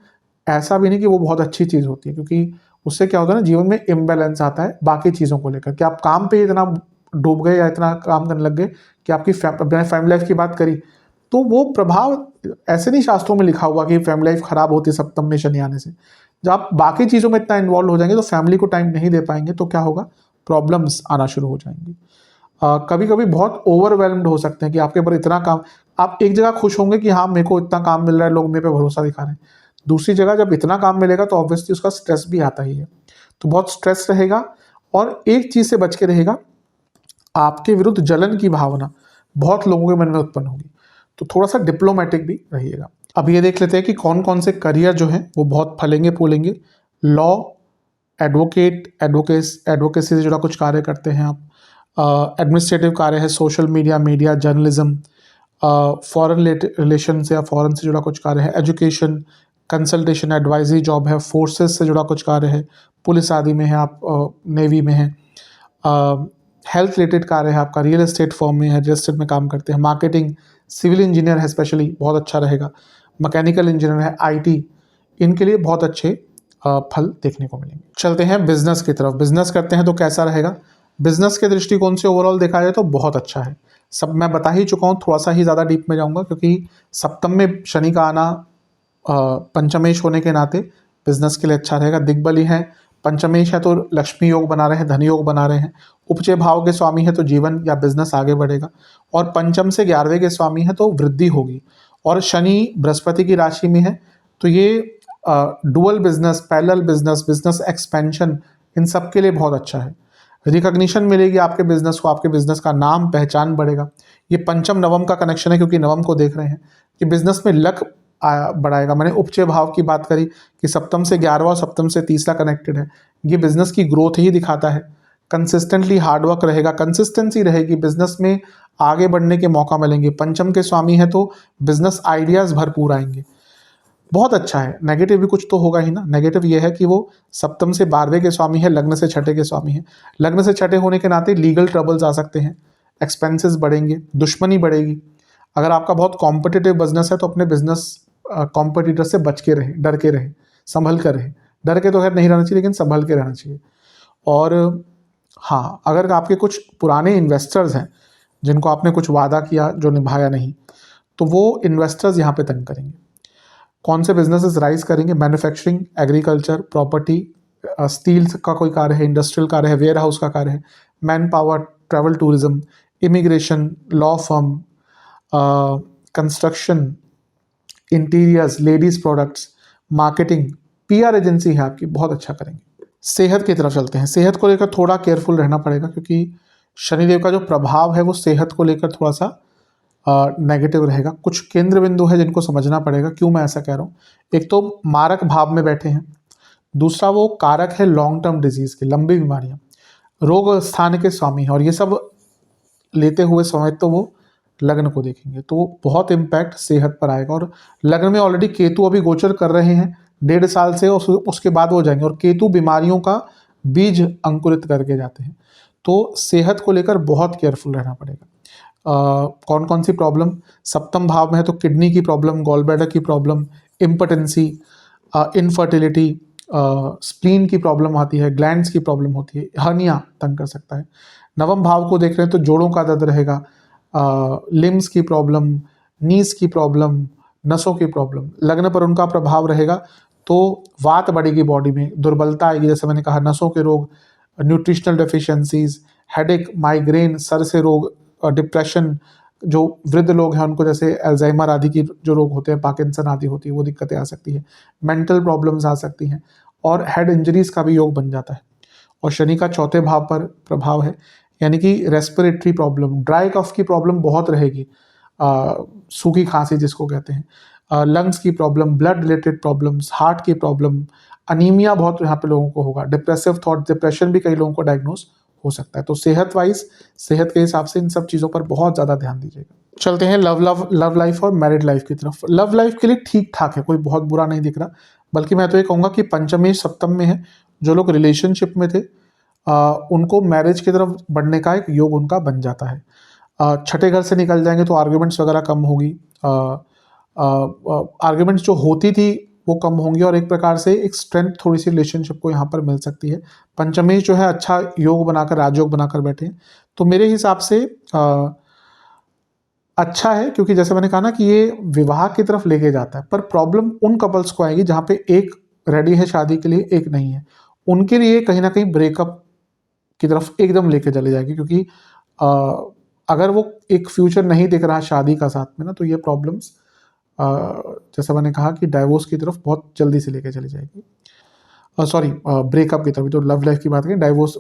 ऐसा भी नहीं कि वो बहुत अच्छी चीज़ होती है, क्योंकि उससे क्या होता है ना, जीवन में इम्बैलेंस आता है बाकी चीज़ों को लेकर, कि आप काम पे इतना डूब गए या इतना काम करने लग गए कि आपकी फैमिली लाइफ की बात करी, तो वो प्रभाव ऐसे नहीं शास्त्रों में लिखा हुआ कि फैमिली लाइफ खराब होती है सप्तम में शनि आने से। जब आप बाकी चीज़ों में इतना इन्वॉल्व हो जाएंगे तो फैमिली को टाइम नहीं दे पाएंगे, तो क्या होगा, प्रॉब्लम्स आना शुरू हो जाएंगी। कभी कभी बहुत ओवरवेलम्ड हो सकते हैं कि आपके ऊपर इतना काम, आप एक जगह खुश होंगे कि हाँ मेरे को इतना काम मिल रहा है, लोग मेरे पे भरोसा दिखा रहे हैं, दूसरी जगह जब इतना काम मिलेगा तो ऑब्वियसली उसका स्ट्रेस भी आता ही है, तो बहुत स्ट्रेस रहेगा। और एक चीज़ से बच के रहेगा, आपके विरुद्ध जलन की भावना बहुत लोगों के मन में उत्पन्न होगी, तो थोड़ा सा डिप्लोमेटिक भी रहिएगा। अब ये देख लेते हैं कि कौन कौन से करियर जो हैं वो बहुत फलेंगे फूलेंगे। लॉ, एडवोकेसी से जुड़ा कुछ कार्य करते हैं आप, एडमिनिस्ट्रेटिव कार्य है, social media, media, journalism, foreign relation से या फॉरेन से जुड़ा कुछ कार्य है, एजुकेशन, कंसल्टेशन, एडवाइजरी जॉब है, फोर्सेस से जुड़ा कुछ कार्य है, पुलिस आदि में है आप, नेवी में है, हेल्थ रिलेटेड कार्य है आपका, रियल एस्टेट फर्म में है, रियल एस्टेट में काम करते हैं, मार्केटिंग, सिविल इंजीनियर है स्पेशली, बहुत अच्छा रहेगा, मैकेनिकल इंजीनियर है, आईटी, इनके लिए बहुत अच्छे फल देखने को मिलेंगे। चलते हैं बिजनेस की तरफ। बिजनेस करते हैं तो कैसा रहेगा, बिजनेस के दृष्टिकोण से ओवरऑल देखा जाए तो बहुत अच्छा है। सब मैं बता ही चुका हूँ, थोड़ा सा ही ज़्यादा डीप में जाऊँगा, क्योंकि सप्तम में शनि का आना पंचमेश होने के नाते बिजनेस के लिए अच्छा रहेगा। दिग्बली है, पंचमेश है तो लक्ष्मी योग बना रहे हैं, धन योग बना रहे हैं, उपचय भाव के स्वामी है तो जीवन या बिजनेस आगे बढ़ेगा, और पंचम से 11वें के स्वामी है तो वृद्धि होगी, और शनि बृहस्पति की राशि में है, तो ये dual business, parallel business, business expansion, इन सब के लिए बहुत अच्छा है। रिकॉग्निशन मिलेगी आपके बिजनेस को, आपके बिजनेस का नाम पहचान बढ़ेगा। ये पंचम नवम का कनेक्शन है क्योंकि नवम को देख रहे हैं कि बिजनेस में लक बढ़ाएगा। मैंने उपचय भाव की बात करी कि सप्तम से 11वां और सप्तम से 30रा कनेक्टेड है। ये बिजनेस की ग्रोथ ही दिखाता है। कंसिस्टेंटली हार्डवर्क रहेगा, कंसिस्टेंसी रहेगी, बिजनेस में आगे बढ़ने के मौका मिलेंगे। पंचम के स्वामी है तो बिजनेस आइडियाज भरपूर आएंगे। बहुत अच्छा है। नेगेटिव भी कुछ तो होगा ही ना। नेगेटिव ये है कि वो सप्तम से 12वें के स्वामी है, लग्न से 6ठे के स्वामी है। लग्न से 6ठे होने के नाते लीगल ट्रबल्स आ सकते हैं, एक्सपेंसेस बढ़ेंगे, दुश्मनी बढ़ेगी। अगर आपका बहुत कॉम्पिटिटिव बिजनेस है तो अपने बिजनेस कॉम्पिटिटर से बच के रहे, डर के रहे, संभल कर रहे। डर के तो खैर नहीं रहना चाहिए, लेकिन संभल के रहना चाहिए। और हाँ, अगर आपके कुछ पुराने इन्वेस्टर्स हैं जिनको आपने कुछ वादा किया जो निभाया नहीं, तो वो इन्वेस्टर्स यहाँ पे तंग करेंगे। कौन से बिजनेसेस राइज करेंगे? मैन्युफैक्चरिंग, एग्रीकल्चर, प्रॉपर्टी, स्टील का कोई कार्य है, इंडस्ट्रियल कार्य है, वेयर हाउस का कार्य है, man power, travel tourism, immigration, law firm, construction, interiors, ladies products, marketing, PR agency है आपकी, बहुत अच्छा करेंगे। सेहत की तरफ चलते हैं। सेहत को लेकर थोड़ा केयरफुल रहना पड़ेगा क्योंकि शनिदेव का जो प्रभाव है वो सेहत को लेकर थोड़ा सा नेगेटिव रहेगा। कुछ केंद्र बिंदु है जिनको समझना पड़ेगा। क्यों मैं ऐसा कह रहा हूँ? एक तो मारक भाव में बैठे हैं, दूसरा वो कारक है लॉन्ग टर्म डिजीज की, लंबी बीमारियां, रोग स्थान के स्वामी हैं, और ये सब लेते हुए समय तो वो लग्न को देखेंगे तो बहुत इम्पैक्ट सेहत पर आएगा। और लग्न में ऑलरेडी केतु अभी गोचर कर रहे हैं 1.5 साल से, और उसके बाद वो जाएंगे, और केतु बीमारियों का बीज अंकुरित करके जाते हैं। तो सेहत को लेकर बहुत केयरफुल रहना पड़ेगा। कौन कौन सी प्रॉब्लम? सप्तम भाव में है तो किडनी की प्रॉब्लम, गॉल ब्लैडर की प्रॉब्लम, इम्पोटेंसी, इनफर्टिलिटी, स्प्लीन की प्रॉब्लम आती है, ग्लैंड्स की प्रॉब्लम होती है, हर्निया तंग कर सकता है। नवम भाव को देख रहे हैं तो जोड़ों का दर्द रहेगा, लिम्स की प्रॉब्लम, नीज की प्रॉब्लम, नसों की प्रॉब्लम। लग्न पर उनका प्रभाव रहेगा तो वात बढ़ेगी बॉडी में, दुर्बलता आएगी, जैसे मैंने कहा, नसों के रोग, nutritional deficiencies, headache, migraine, sir से रोग, डिप्रेशन। जो वृद्ध लोग हैं उनको जैसे अल्जाइमर आदि की जो रोग होते हैं, पार्किंसन आदि होती है, वो दिक्कतें आ सकती है। मेंटल प्रॉब्लम्स आ सकती हैं, और हेड इंजरीज का भी योग बन जाता है। और शनि का चौथे भाव पर प्रभाव है, यानी कि रेस्पिरेटरी प्रॉब्लम, ड्राई कफ की प्रॉब्लम बहुत रहेगी, सूखी खांसी जिसको कहते हैं, लंग्स की problem, blood related problems, heart की प्रॉब्लम, अनीमिया बहुत यहाँ पे लोगों को होगा, डिप्रेसिव थॉट, डिप्रेशन भी कई लोगों को डायग्नोस हो सकता है। तो सेहत वाइज, सेहत के हिसाब से इन सब चीज़ों पर बहुत ज़्यादा ध्यान दीजिएगा। चलते हैं लव लाइफ और मैरिड लाइफ की तरफ। लव लाइफ के लिए ठीक ठाक है, कोई बहुत बुरा नहीं दिख रहा, बल्कि मैं तो ये कहूँगा कि पंचमी सप्तम में है। जो लोग रिलेशनशिप में थे उनको मैरिज की तरफ बढ़ने का एक योग उनका बन जाता है। छठे घर से निकल जाएंगे तो आर्ग्यूमेंट्स वगैरह कम होगी, आर्ग्यूमेंट्स जो होती थी वो कम होंगी, और एक प्रकार से एक स्ट्रेंथ थोड़ी सी रिलेशनशिप को यहाँ पर मिल सकती है। पंचमेश जो है अच्छा योग बनाकर, राजयोग बनाकर बैठे हैं, तो मेरे हिसाब से अच्छा है, क्योंकि जैसे मैंने कहा ना कि ये विवाह की तरफ लेके जाता है। पर प्रॉब्लम उन कपल्स को आएगी जहाँ पे एक रेडी है शादी के लिए, एक नहीं है। उनके लिए कहीं ना कहीं ब्रेकअप की तरफ एकदम लेके चले जाएगी, क्योंकि अगर वो एक फ्यूचर नहीं दिख रहा शादी का साथ में ना, तो ये प्रॉब्लम्स जैसा मैंने कहा कि डाइवोर्स की तरफ बहुत जल्दी से लेके चली जाएगी। सॉरी, ब्रेकअप की तरफ। तो लव लाइफ की बात करें, डाइवोर्स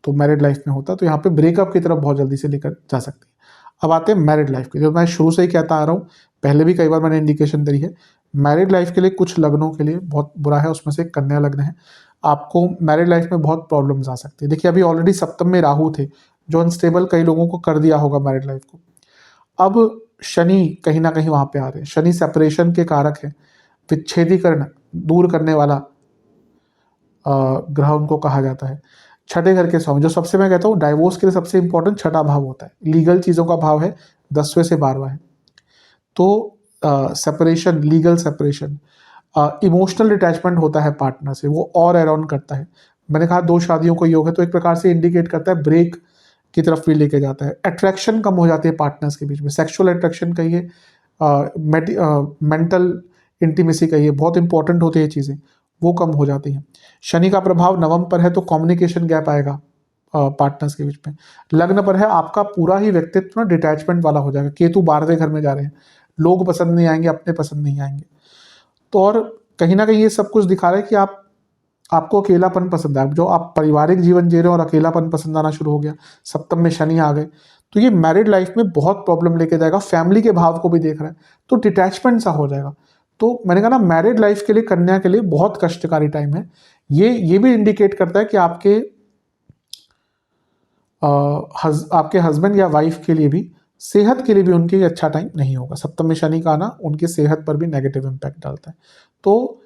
तो मैरिड लाइफ में होता है, तो यहाँ पे ब्रेकअप की तरफ बहुत जल्दी से लेकर जा सकती है। अब आते हैं मैरिड लाइफ की, जो मैं शुरू से ही कहता आ रहा हूँ, पहले भी कई बार मैंने इंडिकेशन दी है। मैरिड लाइफ के लिए कुछ लग्नों के लिए बहुत बुरा है, उसमें से कन्या लग्न है। आपको मैरिड लाइफ में बहुत प्रॉब्लम्स आ सकती है। देखिए, अभी ऑलरेडी सप्तम में राहु थे, जो अनस्टेबल कई लोगों को कर दिया होगा मैरिड लाइफ को। अब शनि कहीं ना कहीं वहाँ पे आ रहे हैं। शनि सेपरेशन के कारक है, विच्छेदीकरण दूर करने वाला ग्रह उनको कहा जाता है। छठे घर के स्वामी, जो सबसे मैं कहता हूँ डाइवोर्स के लिए सबसे इंपॉर्टेंट छठा भाव होता है, लीगल चीज़ों का भाव है, 10वें से 12वां है। तो separation, legal separation, emotional detachment होता है पार्टनर से, वो और अराउंड करता है। मैंने कहा 2 शादियों को योग है, तो एक प्रकार से इंडिकेट करता है ब्रेक की तरफ भी लेके जाता है। अट्रैक्शन कम हो जाती है पार्टनर्स के बीच में, सेक्सुअल अट्रैक्शन कहिए, मेंटल इंटीमेसी कहिए, बहुत इंपॉर्टेंट होती है चीज़ें, वो कम हो जाती हैं। शनि का प्रभाव नवम पर है तो कम्युनिकेशन गैप आएगा पार्टनर्स के बीच में। लग्न पर है, आपका पूरा ही व्यक्तित्व ना डिटैचमेंट वाला हो जाएगा। केतु 12वें घर में जा रहे हैं, लोग पसंद नहीं आएंगे, अपने पसंद नहीं आएंगे। तो और कहीं ना कहीं ये सब कुछ दिखा रहा है कि आपको अकेलापन पसंद है, जो आप पारिवारिक जीवन जी रहे हो और अकेलापन पसंद आना शुरू हो गया, सप्तम में शनि आ गए, तो ये मैरिड लाइफ में बहुत प्रॉब्लम लेके जाएगा। फैमिली के भाव को भी देख रहा है, तो डिटैचमेंट सा हो जाएगा। तो मैंने कहा ना, मैरिड लाइफ के लिए, कन्या के लिए बहुत कष्टकारी टाइम है। ये भी इंडिकेट करता है कि आपके हस्बैंड या वाइफ के लिए भी, सेहत के लिए भी उनके अच्छा टाइम नहीं होगा। सप्तम में शनि का आना उनकी सेहत पर भी नेगेटिव इम्पैक्ट डालता है। तो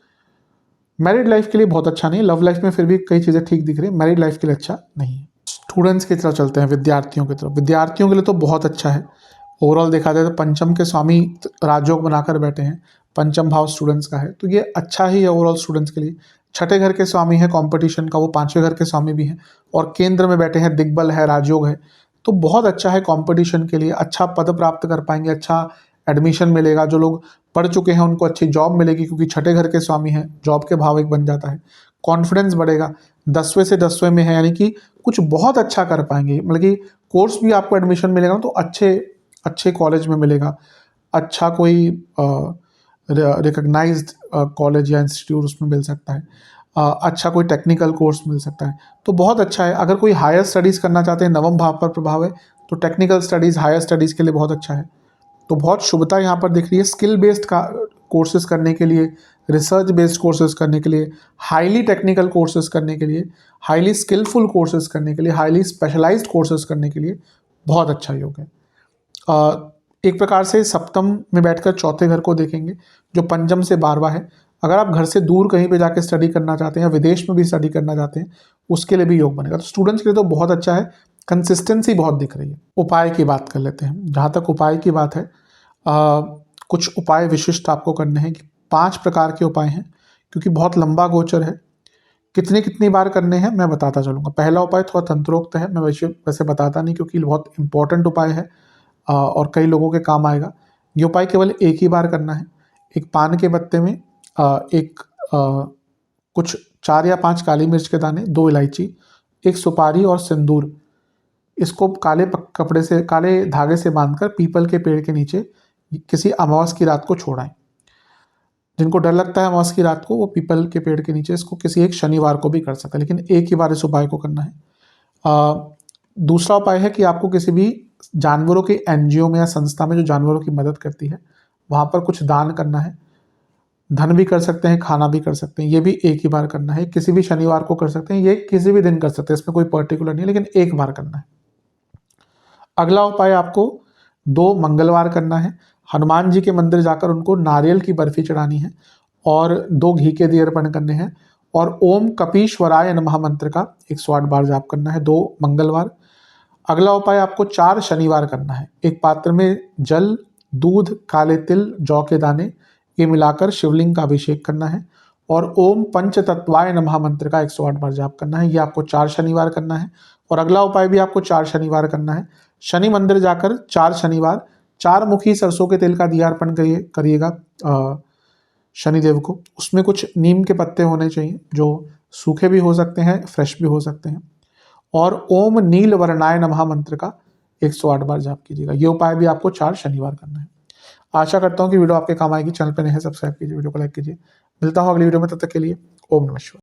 मैरिड लाइफ के लिए बहुत अच्छा नहीं। लव लाइफ में फिर भी कई चीज़ें ठीक दिख रही है, मैरिड लाइफ के लिए अच्छा नहीं है। स्टूडेंट्स की तरफ चलते हैं, विद्यार्थियों की तरफ। विद्यार्थियों के लिए तो बहुत अच्छा है। ओवरऑल देखा जाए तो पंचम के स्वामी राजयोग बनाकर बैठे हैं, पंचम भाव स्टूडेंट्स का है, तो ये अच्छा ही है ओवरऑल स्टूडेंट्स के लिए। छठे घर के स्वामी है कंपटीशन का, वो पांचवें घर के स्वामी भी हैं, और केंद्र में बैठे हैं, दिग्बल है, राजयोग है, तो बहुत अच्छा है कंपटीशन के लिए। अच्छा पद प्राप्त कर पाएंगे, अच्छा एडमिशन मिलेगा। जो लोग पढ़ चुके हैं उनको अच्छी जॉब मिलेगी, क्योंकि छठे घर के स्वामी हैं, जॉब के भाव एक बन जाता है। कॉन्फिडेंस बढ़ेगा, 10वें से 10वें में है, यानी कि कुछ बहुत अच्छा कर पाएंगे। मतलब कि कोर्स भी आपको एडमिशन मिलेगा तो अच्छे कॉलेज में मिलेगा, अच्छा कोई रिकग्नाइज्ड कॉलेज या इंस्टीट्यूट उसमें मिल सकता है, अच्छा कोई टेक्निकल कोर्स मिल सकता है, तो बहुत अच्छा है। अगर कोई हायर स्टडीज़ करना चाहते हैं, नवम भाव पर प्रभाव है, तो टेक्निकल स्टडीज़, हायर स्टडीज़ के लिए बहुत अच्छा है। तो बहुत शुभता यहाँ पर दिख रही है। स्किल बेस्ड का कोर्सेज करने के लिए, रिसर्च बेस्ड कोर्सेज करने के लिए, हाईली टेक्निकल कोर्सेज करने के लिए, हाईली स्किलफुल कोर्सेज करने के लिए, हाईली स्पेशलाइज्ड कोर्सेज करने के लिए बहुत अच्छा योग है। एक प्रकार से सप्तम में बैठकर चौथे घर को देखेंगे, जो पंचम से 12वां है। अगर आप घर से दूर कहीं पे जाके स्टडी करना चाहते हैं या विदेश में भी स्टडी करना चाहते हैं, उसके लिए भी योग बनेगा। तो स्टूडेंट्स के लिए तो बहुत अच्छा है, कंसिस्टेंसी बहुत दिख रही है। उपाय की बात कर लेते हैं। जहाँ तक उपाय की बात है, कुछ उपाय विशिष्ट आपको करने हैं। कि 5 प्रकार के उपाय हैं, क्योंकि बहुत लंबा गोचर है, कितनी बार करने हैं मैं बताता चलूँगा। पहला उपाय थोड़ा तंत्रोक्त है, मैं वैसे बताता नहीं, क्योंकि बहुत इंपॉर्टेंट उपाय है और कई लोगों के काम आएगा। ये उपाय केवल एक ही बार करना है। एक पान के पत्ते में कुछ 4 या 5 काली मिर्च के दाने, 2 इलायची, एक सुपारी और सिंदूर, इसको कपड़े से, काले धागे से बांधकर पीपल के पेड़ के नीचे किसी अमावस की रात को छोड़ाएं। जिनको डर लगता है अमावस की रात को, वो पीपल के पेड़ के नीचे इसको किसी एक शनिवार को भी कर सकते हैं, लेकिन एक ही बार इस उपाय को करना है। दूसरा उपाय है कि आपको किसी भी जानवरों के एनजीओ में या संस्था में जो जानवरों की मदद करती है, वहाँ पर कुछ दान करना है। धन भी कर सकते हैं, खाना भी कर सकते हैं, ये भी एक ही बार करना है। किसी भी शनिवार को कर सकते हैं, ये किसी भी दिन कर सकते हैं, इसमें कोई पर्टिकुलर नहीं है, लेकिन एक बार करना है। अगला उपाय आपको 2 मंगलवार करना है। हनुमान जी के मंदिर जाकर उनको नारियल की बर्फी चढ़ानी है और 2 घी के दिए अर्पण करने हैं, और ओम कपीश्वराय नमः मंत्र का 108 बार जाप करना है, 2 मंगलवार। अगला उपाय आपको 4 शनिवार करना है। एक पात्र में जल, दूध, काले तिल, जौ के दाने, ये मिलाकर शिवलिंग का अभिषेक करना है, और ओम पंचतत्वाय नमः मंत्र का 108 बार जाप करना है। ये आपको 4 शनिवार करना है। और अगला उपाय भी आपको 4 शनिवार करना है। शनि मंदिर जाकर 4 शनिवार 4 मुखी सरसों के तेल का दिया अर्पण करिएगा शनिदेव को। उसमें कुछ नीम के पत्ते होने चाहिए, जो सूखे भी हो सकते हैं, फ्रेश भी हो सकते हैं, और ओम नील वर्णाय नमः मंत्र का 108 बार जाप कीजिएगा। ये उपाय भी आपको 4 शनिवार करना है। आशा करता हूँ कि वीडियो आपके काम आएगी। चैनल पर नए हैं, सब्सक्राइब कीजिए, वीडियो को लाइक कीजिए। मिलता हूँ अगली वीडियो में, तब तक के लिए ओम नमः शिवाय।